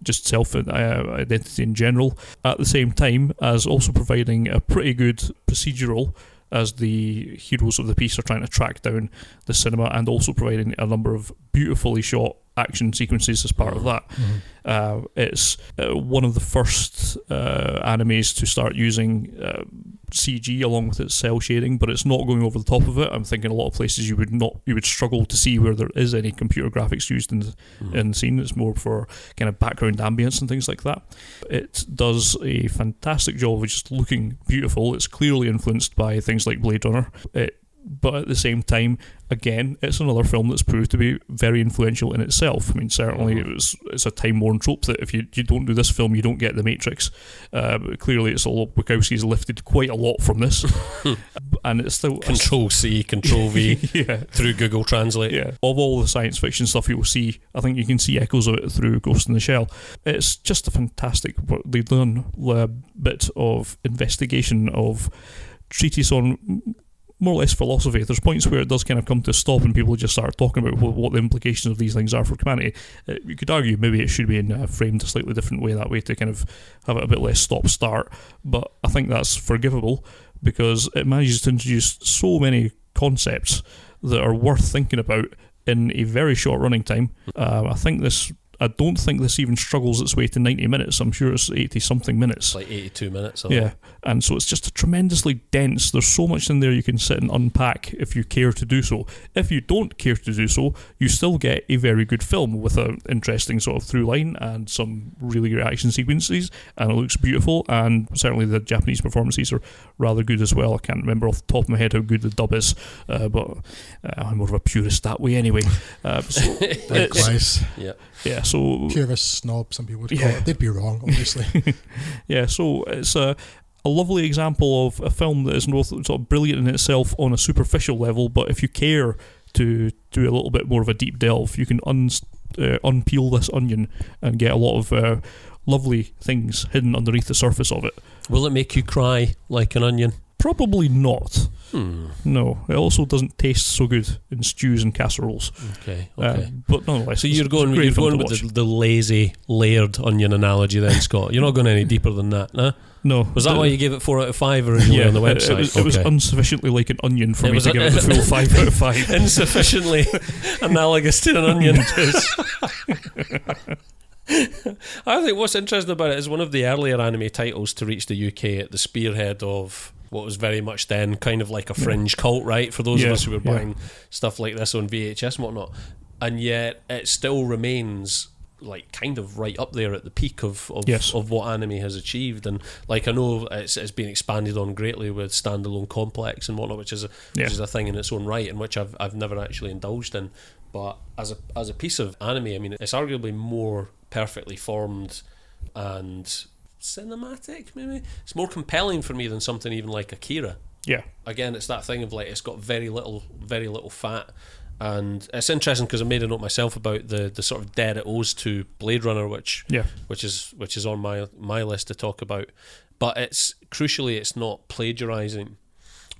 just self-identity in general, at the same time as also providing a pretty good procedural as the heroes of the piece are trying to track down the cinema, and also providing a number of beautifully shot action sequences as part of that. It's one of the first animes to start using CG along with its cell shading, but it's not going over the top of it. I'm thinking a lot of places you would struggle to see where there is any computer graphics used in the scene. It's more for kind of background ambience and things like that. It does a fantastic job of just looking beautiful. It's clearly influenced by things like Blade Runner. But at the same time, again, it's another film that's proved to be very influential in itself. I mean, certainly it's a time-worn trope that if you don't do this film, you don't get The Matrix. But clearly, Wachowski's lifted quite a lot from this, and it's still Control-C, Control-V through Google Translate. Yeah, of all the science fiction stuff you will see, I think you can see echoes of it through Ghost in the Shell. It's just a fantastic work they've done. A bit of investigation of treatise on more or less philosophy. There's points where it does kind of come to a stop and people just start talking about what the implications of these things are for humanity. You could argue maybe it should be framed a slightly different way, that way to kind of have it a bit less stop-start, but I think that's forgivable because it manages to introduce so many concepts that are worth thinking about in a very short running time. I don't think this even struggles its way to 90 minutes. I'm sure it's 80-something minutes. It's like 82 minutes. Yeah, and so it's just tremendously dense. There's so much in there you can sit and unpack if you care to do so. If you don't care to do so, you still get a very good film with an interesting sort of through line and some really great action sequences, and it looks beautiful, and certainly the Japanese performances are rather good as well. I can't remember off the top of my head how good the dub is, but I'm more of a purist that way anyway. Likewise. Yeah, so purist snob, some people would call it. They'd be wrong, obviously. Yeah, so it's a lovely example of a film that is both sort of brilliant in itself on a superficial level, but if you care to do a little bit more of a deep delve, you can unpeel this onion and get a lot of lovely things hidden underneath the surface of it. Will it make you cry like an onion? Probably not. No, it also doesn't taste so good in stews and casseroles. Okay. But nonetheless, so you're going with the lazy, layered onion analogy then, Scott. You're not going any deeper than that, nah? No. Was that why you gave it 4 out of 5 originally on the website? It was insufficiently like an onion for me to give it the full 5 out of 5. Insufficiently analogous to an onion. I think what's interesting about it is one of the earlier anime titles to reach the UK at the spearhead of what was very much then kind of like a fringe cult, right? For those of us who were buying stuff like this on VHS and whatnot. And yet it still remains like kind of right up there at the peak of what anime has achieved. And like I know it's been expanded on greatly with Standalone Complex and whatnot, which is a thing in its own right, and which I've never actually indulged in. But as a piece of anime, I mean, it's arguably more perfectly formed and cinematic, maybe. It's more compelling for me than something even like Akira. Yeah. Again, it's that thing of like it's got very little fat, and it's interesting because I made a note myself about the sort of debt it owes to Blade Runner, which is on my list to talk about. but it's not plagiarising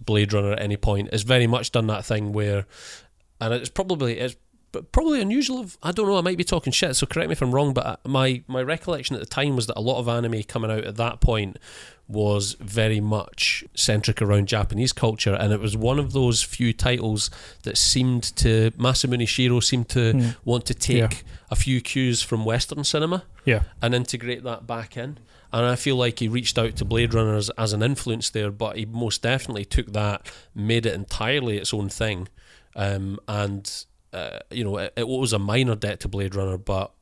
Blade Runner at any point. It's very much done that thing where, and it's probably unusual I don't know, I might be talking shit, so correct me if I'm wrong, but my recollection at the time was that a lot of anime coming out at that point was very much centric around Japanese culture, and it was one of those few titles that Masamune Shirow seemed to want to take a few cues from Western cinema and integrate that back in. And I feel like he reached out to Blade Runner as an influence there, but he most definitely took that, made it entirely its own thing, it was a minor debt to Blade Runner, but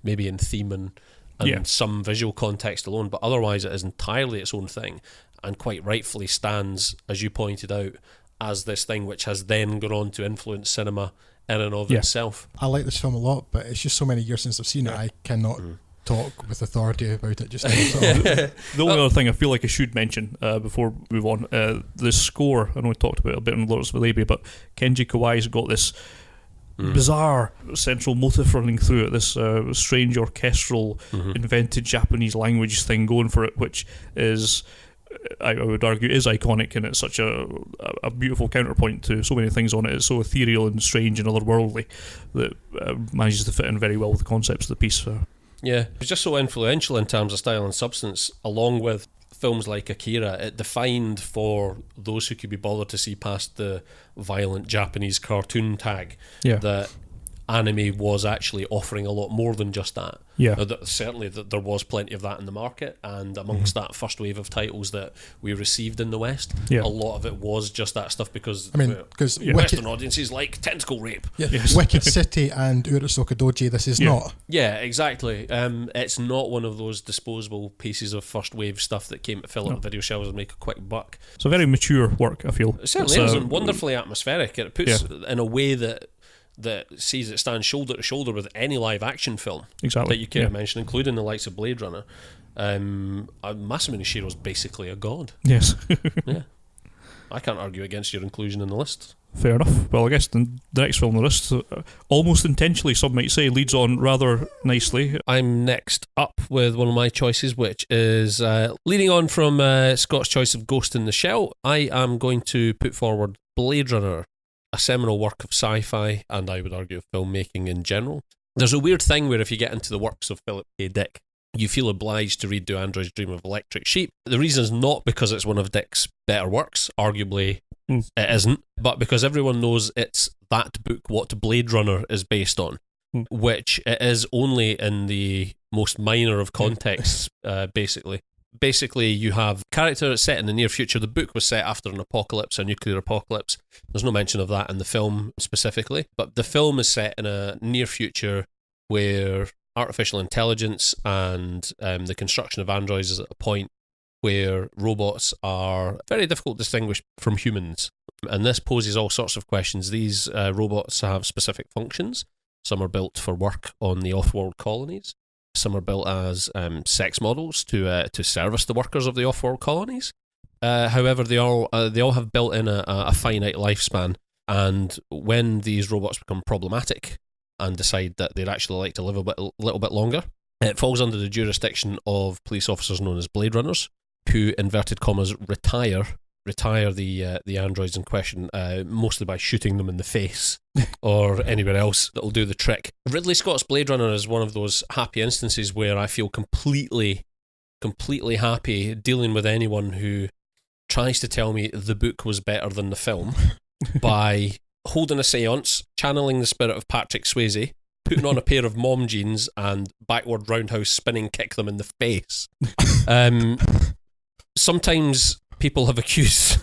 maybe in theme and some visual context alone, but otherwise it is entirely its own thing, and quite rightfully stands, as you pointed out, as this thing which has then gone on to influence cinema in and of itself. I like this film a lot, but it's just so many years since I've seen it, I cannot talk with authority about it just now. The only other thing I feel like I should mention before we move on, the score, I know we talked about it a bit in Lawrence.of Arabia, but Kenji Kawai's got this bizarre central motif running through it, this strange orchestral invented Japanese language thing going for it, which is, I would argue, is iconic, and it's such a beautiful counterpoint to so many things on it. It's so ethereal and strange and otherworldly that manages to fit in very well with the concepts of the piece. Yeah, it was just so influential in terms of style and substance, along with films like Akira. It defined, for those who could be bothered to see past the violent Japanese cartoon tag, that anime was actually offering a lot more than just that. Certainly that there was plenty of that in the market, and amongst that first wave of titles that we received in the West, a lot of it was just that stuff, because Western audiences like tentacle rape. Wicked City and Urasoka Doji, this is not. Yeah, exactly. It's not one of those disposable pieces of first wave stuff that came to fill up video shelves and make a quick buck. It's a very mature work, I feel. It certainly is, and wonderfully atmospheric. It puts in a way that sees it stand shoulder to shoulder with any live action film that you care to mention, including the likes of Blade Runner. Masamune Shirow is basically a god. Yes. I can't argue against your inclusion in the list. Fair enough. Well, I guess the next film on the list, almost intentionally, some might say, leads on rather nicely. I'm next up with one of my choices, which is leading on from Scott's choice of Ghost in the Shell. I am going to put forward Blade Runner, a seminal work of sci-fi, and I would argue of filmmaking in general. There's a weird thing where if you get into the works of Philip K. Dick, you feel obliged to read Do Androids Dream of Electric Sheep. The reason is not because it's one of Dick's better works, arguably it isn't, but because everyone knows it's that book what Blade Runner is based on, which it is only in the most minor of contexts, basically. Basically, you have a character set in the near future. The book was set after an apocalypse, a nuclear apocalypse. There's no mention of that in the film specifically, but the film is set in a near future where artificial intelligence and the construction of androids is at a point where robots are very difficult to distinguish from humans. And this poses all sorts of questions. These robots have specific functions. Some are built for work on the off-world colonies. Some are built as sex models to service the workers of the off-world colonies. However, they all have built in a finite lifespan, and when these robots become problematic and decide that they'd actually like to live a little bit longer, it falls under the jurisdiction of police officers known as Blade Runners, who, inverted commas, retire the androids in question, mostly by shooting them in the face or anywhere else that'll do the trick. Ridley Scott's Blade Runner is one of those happy instances where I feel completely happy dealing with anyone who tries to tell me the book was better than the film by holding a seance, channeling the spirit of Patrick Swayze, putting on a pair of mom jeans and backward roundhouse spinning kick them in the face. Sometimes people have accused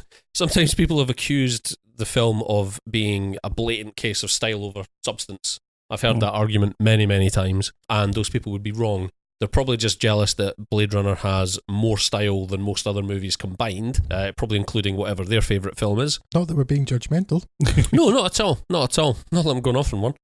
the film of being a blatant case of style over substance. I've heard that argument many, many times, and those people would be wrong. They're probably just jealous that Blade Runner has more style than most other movies combined, probably including whatever their favourite film is. Not that we're being judgmental. No, not at all. Not that I'm going off on one.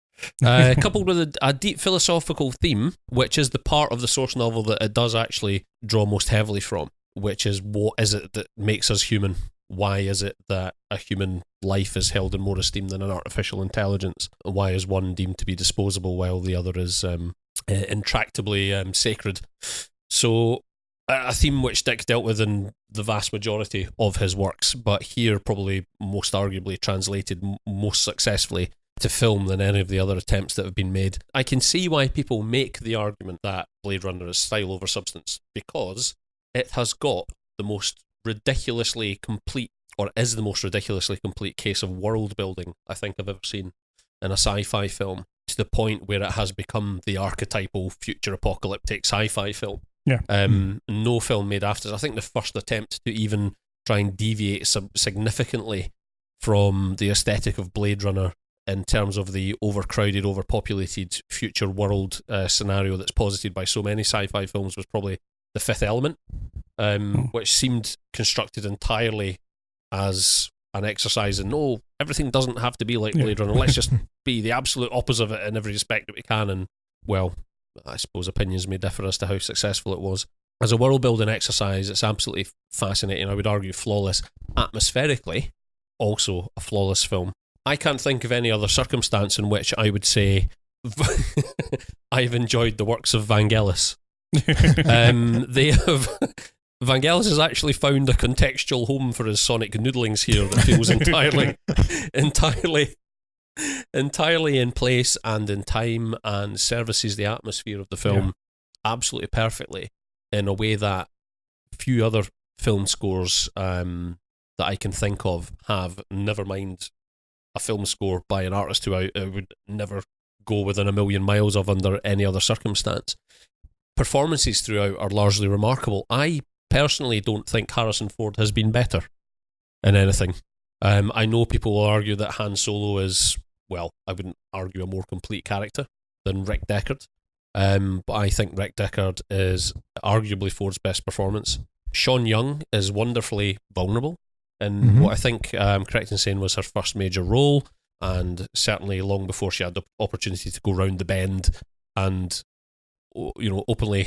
Coupled with a deep philosophical theme, which is the part of the source novel that it does actually draw most heavily from, which is what is it that makes us human? Why is it that a human life is held in more esteem than an artificial intelligence? Why is one deemed to be disposable while the other is intractably sacred? So a theme which Dick dealt with in the vast majority of his works, but here probably most arguably translated most successfully to film than any of the other attempts that have been made. I can see why people make the argument that Blade Runner is style over substance, because it has got the most ridiculously complete, or is the most ridiculously complete case of world building I think I've ever seen in a sci-fi film, to the point where it has become the archetypal future apocalyptic sci-fi film. Yeah. No film made after this. I think the first attempt to even try and deviate significantly from the aesthetic of Blade Runner in terms of the overcrowded, overpopulated future world scenario that's posited by so many sci-fi films was probably The Fifth Element, which seemed constructed entirely as an exercise in, no, everything doesn't have to be like Blade Runner. Let's just be the absolute opposite of it in every respect that we can. And, well, I suppose opinions may differ as to how successful it was. As a world-building exercise, it's absolutely fascinating. I would argue flawless. Atmospherically, also a flawless film. I can't think of any other circumstance in which I would say I've enjoyed the works of Vangelis. They have... Vangelis has actually found a contextual home for his sonic noodlings here that feels entirely in place and in time, and services the atmosphere of the film absolutely perfectly in a way that few other film scores that I can think of have, never mind a film score by an artist who I would never go within a million miles of under any other circumstance. Performances throughout are largely remarkable. I personally don't think Harrison Ford has been better in anything. I know people will argue that Han Solo is, well, I wouldn't argue a more complete character than Rick Deckard, but I think Rick Deckard is arguably Ford's best performance. Sean Young is wonderfully vulnerable in what I think, correct in saying, was her first major role, and certainly long before she had the opportunity to go round the bend and, you know, openly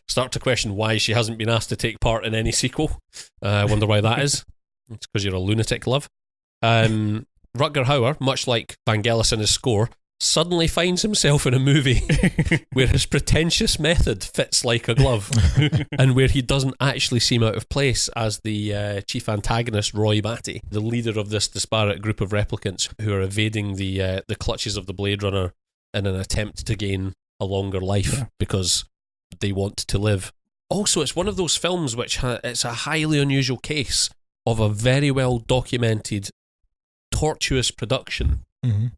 start to question why she hasn't been asked to take part in any sequel. I wonder why that is. It's because you're a lunatic, love. Rutger Hauer, much like Vangelis in his score, suddenly finds himself in a movie where his pretentious method fits like a glove and where he doesn't actually seem out of place as the chief antagonist, Roy Batty, the leader of this disparate group of replicants who are evading the clutches of the Blade Runner in an attempt to gain a longer life because they want to live. Also, it's one of those films which it's a highly unusual case of a very well documented, tortuous production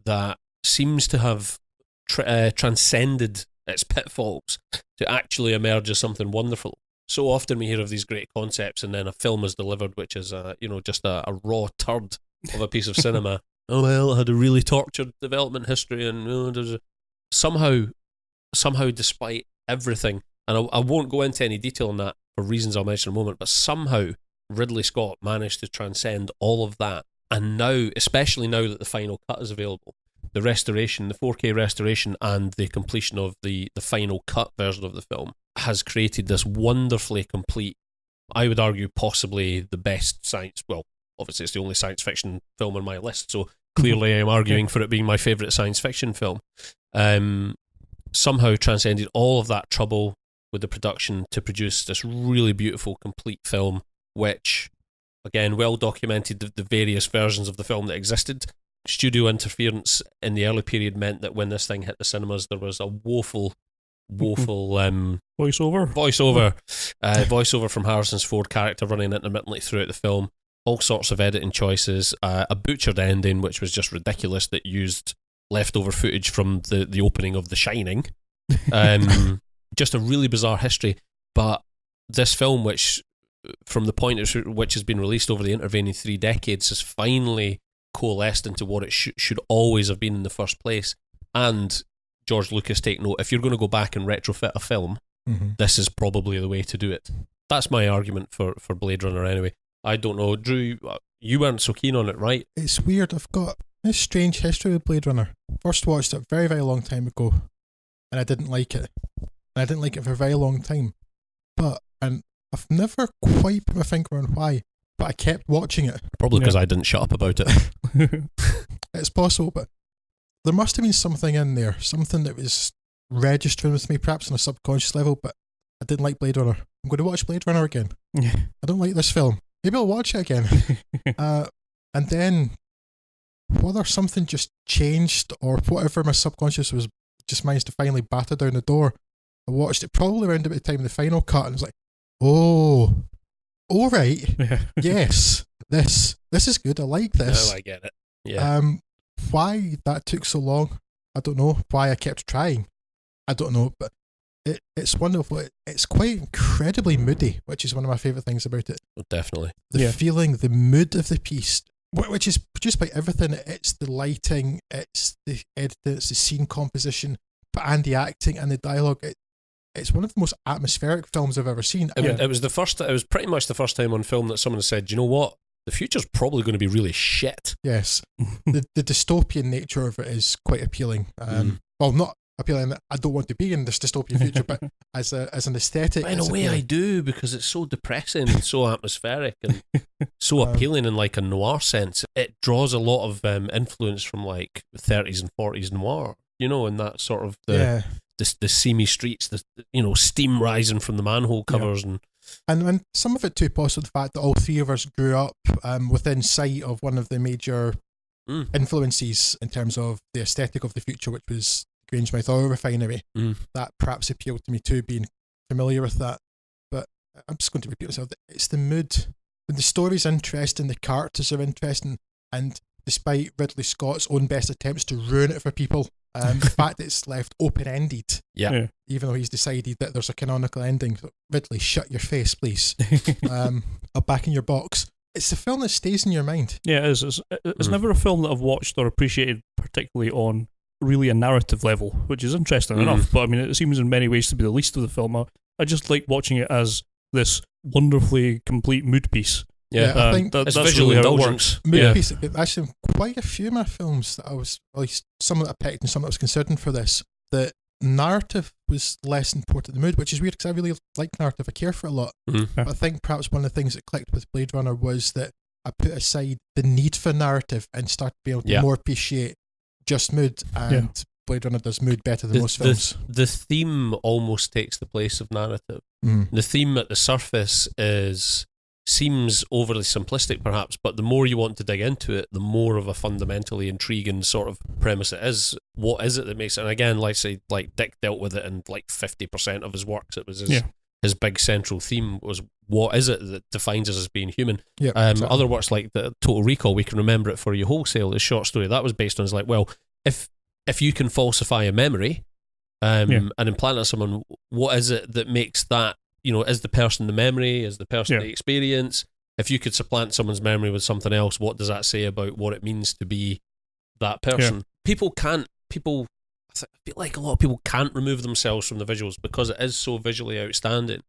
that seems to have transcended its pitfalls to actually emerge as something wonderful. So often we hear of these great concepts and then a film is delivered which is just a raw turd of a piece of cinema. Oh well, it had a really tortured development history, and somehow despite everything, and I won't go into any detail on that for reasons I'll mention in a moment, but somehow Ridley Scott managed to transcend all of that, and now, especially now that the final cut is available, the restoration, the 4K restoration and the completion of the final cut version of the film has created this wonderfully complete, I would argue possibly the best science, well, obviously it's the only science fiction film on my list, so clearly I'm arguing for it being my favourite science fiction film. Somehow transcended all of that trouble with the production to produce this really beautiful, complete film, which, again, well documented the various versions of the film that existed. Studio interference in the early period meant that when this thing hit the cinemas, there was a woeful voiceover from Harrison's Ford character running intermittently throughout the film. All sorts of editing choices, a butchered ending, which was just ridiculous, that used leftover footage from the opening of The Shining. Just a really bizarre history. But this film, which from the point at which has been released over the intervening 3 decades, has finally coalesced into what it should always have been in the first place. And George Lucas, take note, if you're going to go back and retrofit a film, this is probably the way to do it. That's my argument for Blade Runner anyway. I don't know, Drew, you weren't so keen on it, right? It's weird. I've got a strange history with Blade Runner. First watched it a very, very long time ago, and I didn't like it. And I didn't like it for a very long time. And I've never quite put my finger on why, but I kept watching it. Probably because I didn't shut up about it. It's possible, but there must have been something in there, something that was registering with me, perhaps on a subconscious level, but I didn't like Blade Runner. I'm going to watch Blade Runner again. Yeah. I don't like this film. Maybe I'll watch it again. And then, whether something just changed or whatever my subconscious was, just managed to finally batter down the door. I watched it probably around about the time of the final cut, and it was like, oh, all right, yes, this is good. I like this. No, I get it. Yeah. Why that took so long, I don't know. Why I kept trying, I don't know. But it's wonderful. It's quite incredibly moody, which is one of my favourite things about it. Oh, definitely. The feeling, the mood of the piece, which is produced by everything. It's the lighting, it's the editing, it's the scene composition, and the acting and the dialogue. It's one of the most atmospheric films I've ever seen. It was pretty much the first time on film that someone said, you know what? The future's probably going to be really shit. Yes. the dystopian nature of it is quite appealing. Well, not appealing. I don't want to be in this dystopian future, but as an aesthetic, but in a way appealing. I do, because it's so depressing and so atmospheric and so appealing in like a noir sense. It draws a lot of influence from like 30s and 40s noir, you know, and that sort of the seamy streets, the steam rising from the manhole covers, and some of it too, possibly the fact that all three of us grew up within sight of one of the major influences in terms of the aesthetic of the future, which was Grangemouth Oil Refinery. That perhaps appealed to me too, being familiar with that. But I'm just going to repeat myself. It's the mood. The story's interesting, the characters are interesting, and despite Ridley Scott's own best attempts to ruin it for people, the fact that it's left open-ended, even though he's decided that there's a canonical ending. Ridley, shut your face, please. I'll back in your box. It's a film that stays in your mind. Yeah, it is. It's never a film that I've watched or appreciated particularly on really a narrative level, which is interesting enough, but I mean, it seems in many ways to be the least of the film. I just like watching it as this wonderfully complete mood piece. Yeah, I think it's that's visual really indulgence. Mood piece. Actually, quite a few of my films that I was, at least some that I picked and some that I was considering for this, the narrative was less important than the mood, which is weird because I really like narrative. I care for it a lot. But I think perhaps one of the things that clicked with Blade Runner was that I put aside the need for narrative and started to be able to more appreciate just mood, and Blade Runner does mood better than most films. The theme almost takes the place of narrative. The theme at the surface seems overly simplistic perhaps, but the more you want to dig into it, the more of a fundamentally intriguing sort of premise it is. What is it that makes it? And again, like Dick dealt with it in like 50% of his works. It was his big central theme was, what is it that defines us as being human? Exactly. Other works like the Total Recall, We Can Remember It For You Wholesale, the short story that was based on, is like, well, if you can falsify a memory and implant it on someone, what is it that makes that, is the person the memory, is the person the experience? If you could supplant someone's memory with something else, what does that say about what it means to be that person? I feel like a lot of people can't remove themselves from the visuals because it is so visually outstanding.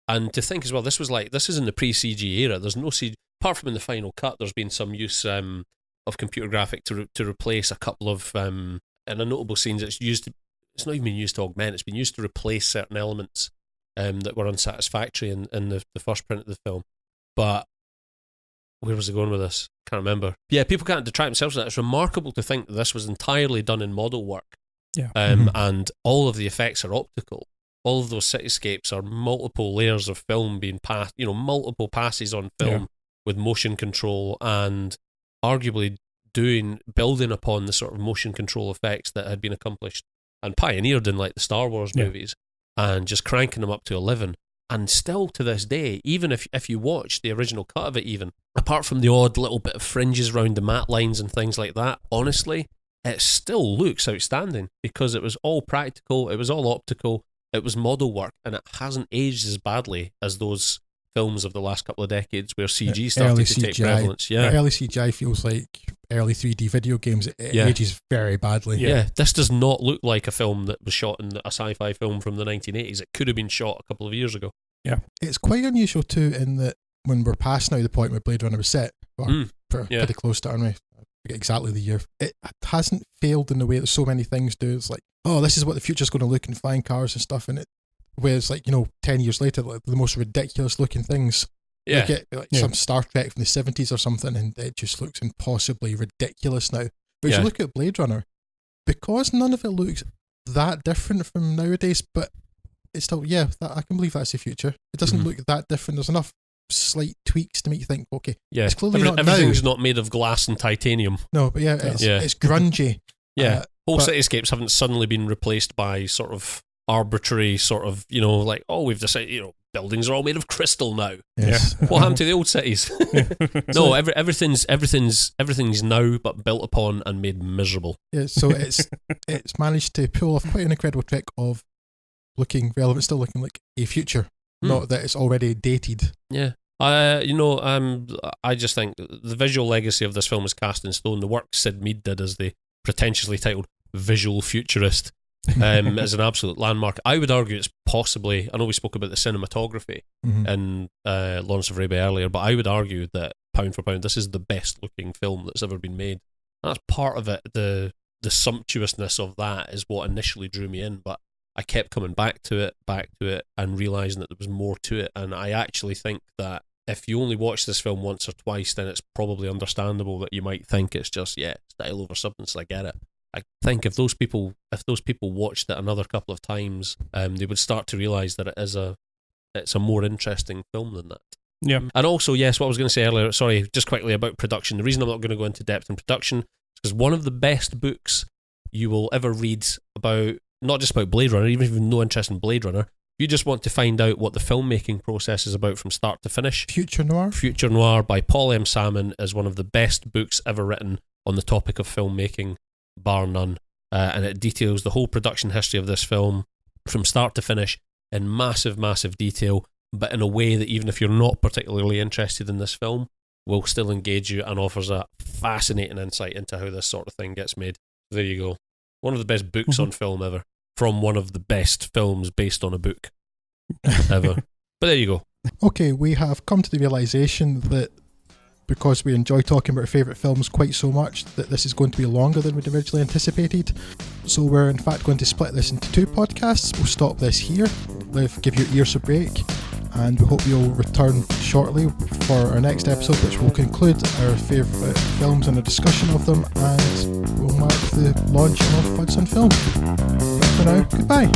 And to think as well, this is in the pre-CG era. There's no CG, apart from in the final cut, there's been some use of computer graphic to replace a couple of, in a notable scenes, it's not even been used to augment, it's been used to replace certain elements that were unsatisfactory in the first print of the film. But where was I going with this? Can't remember. Yeah, people can't detract themselves from that. It's remarkable to think that this was entirely done in model work. And all of the effects are optical. All of those cityscapes are multiple layers of film being passed, multiple passes on film with motion control, and arguably building upon the sort of motion control effects that had been accomplished and pioneered in like the Star Wars movies, and just cranking them up to 11. And still to this day, even if you watch the original cut of it, even apart from the odd little bit of fringes around the matte lines and things like that, honestly, it still looks outstanding because it was all practical, it was all optical, it was model work, and it hasn't aged as badly as those films of the last couple of decades where CG started to take prevalence. Early CGI feels like early 3D video games. It ages very badly. Yeah, this does not look like a film that was shot in a sci-fi film from the 1980s. It could have been shot a couple of years ago. Yeah, it's quite unusual too in that when we're past now the point where Blade Runner was set, pretty close to, aren't we? I forget exactly the year. It hasn't failed in the way that so many things do. It's like, oh, this is what the future's going to look in, flying cars and stuff, and it. Whereas, 10 years later, like the most ridiculous looking things. You get some Star Trek from the 70s or something, and it just looks impossibly ridiculous now. But you look at Blade Runner, because none of it looks that different from nowadays, but it's still, I can believe that's the future. It doesn't look that different. There's enough slight tweaks to make you think, okay, it's clearly not everything's now. not made of glass and titanium. No, but it's grungy. Yeah, whole cityscapes haven't suddenly been replaced by sort of arbitrary sort of, like, oh, we've decided, buildings are all made of crystal now. Yes. What happened to the old cities? No, everything's now but built upon and made miserable. Yeah, so it's managed to pull off quite an incredible trick of looking relevant, still looking like a future, not that it's already dated. Yeah. I just think the visual legacy of this film is cast in stone. The work Sid Mead did as the pretentiously titled visual futurist is an absolute landmark. I would argue it's possibly, I know we spoke about the cinematography in Lawrence.of Arabia earlier, but I would argue that pound for pound, this is the best looking film that's ever been made. That's part of it. The sumptuousness of that is what initially drew me in, but I kept coming back to it and realising that there was more to it. And I actually think that if you only watch this film once or twice, then it's probably understandable that you might think it's just, style over substance. I get it. I think if those people watched it another couple of times, they would start to realise that it's a more interesting film than that. Yeah. And also, yes, what I was going to say earlier, sorry, just quickly about production. The reason I'm not going to go into depth in production is because one of the best books you will ever read about, not just about Blade Runner, even if you have no interest in Blade Runner, if you just want to find out what the filmmaking process is about from start to finish, Future Noir by Paul M. Salmon is one of the best books ever written on the topic of filmmaking, bar none. And it details the whole production history of this film from start to finish in massive, massive detail, but in a way that even if you're not particularly interested in this film, will still engage you and offers a fascinating insight into how this sort of thing gets made. There you go. One of the best books on film ever, from one of the best films based on a book ever. But there you go. Okay, we have come to the realisation that because we enjoy talking about our favourite films quite so much, that this is going to be longer than we'd originally anticipated. So we're in fact going to split this into 2 podcasts. We'll stop this here, give your ears a break, and we hope you'll return shortly for our next episode, which will conclude our favourite films and a discussion of them, and we'll mark the launch of Fuds on Film. But for now, goodbye.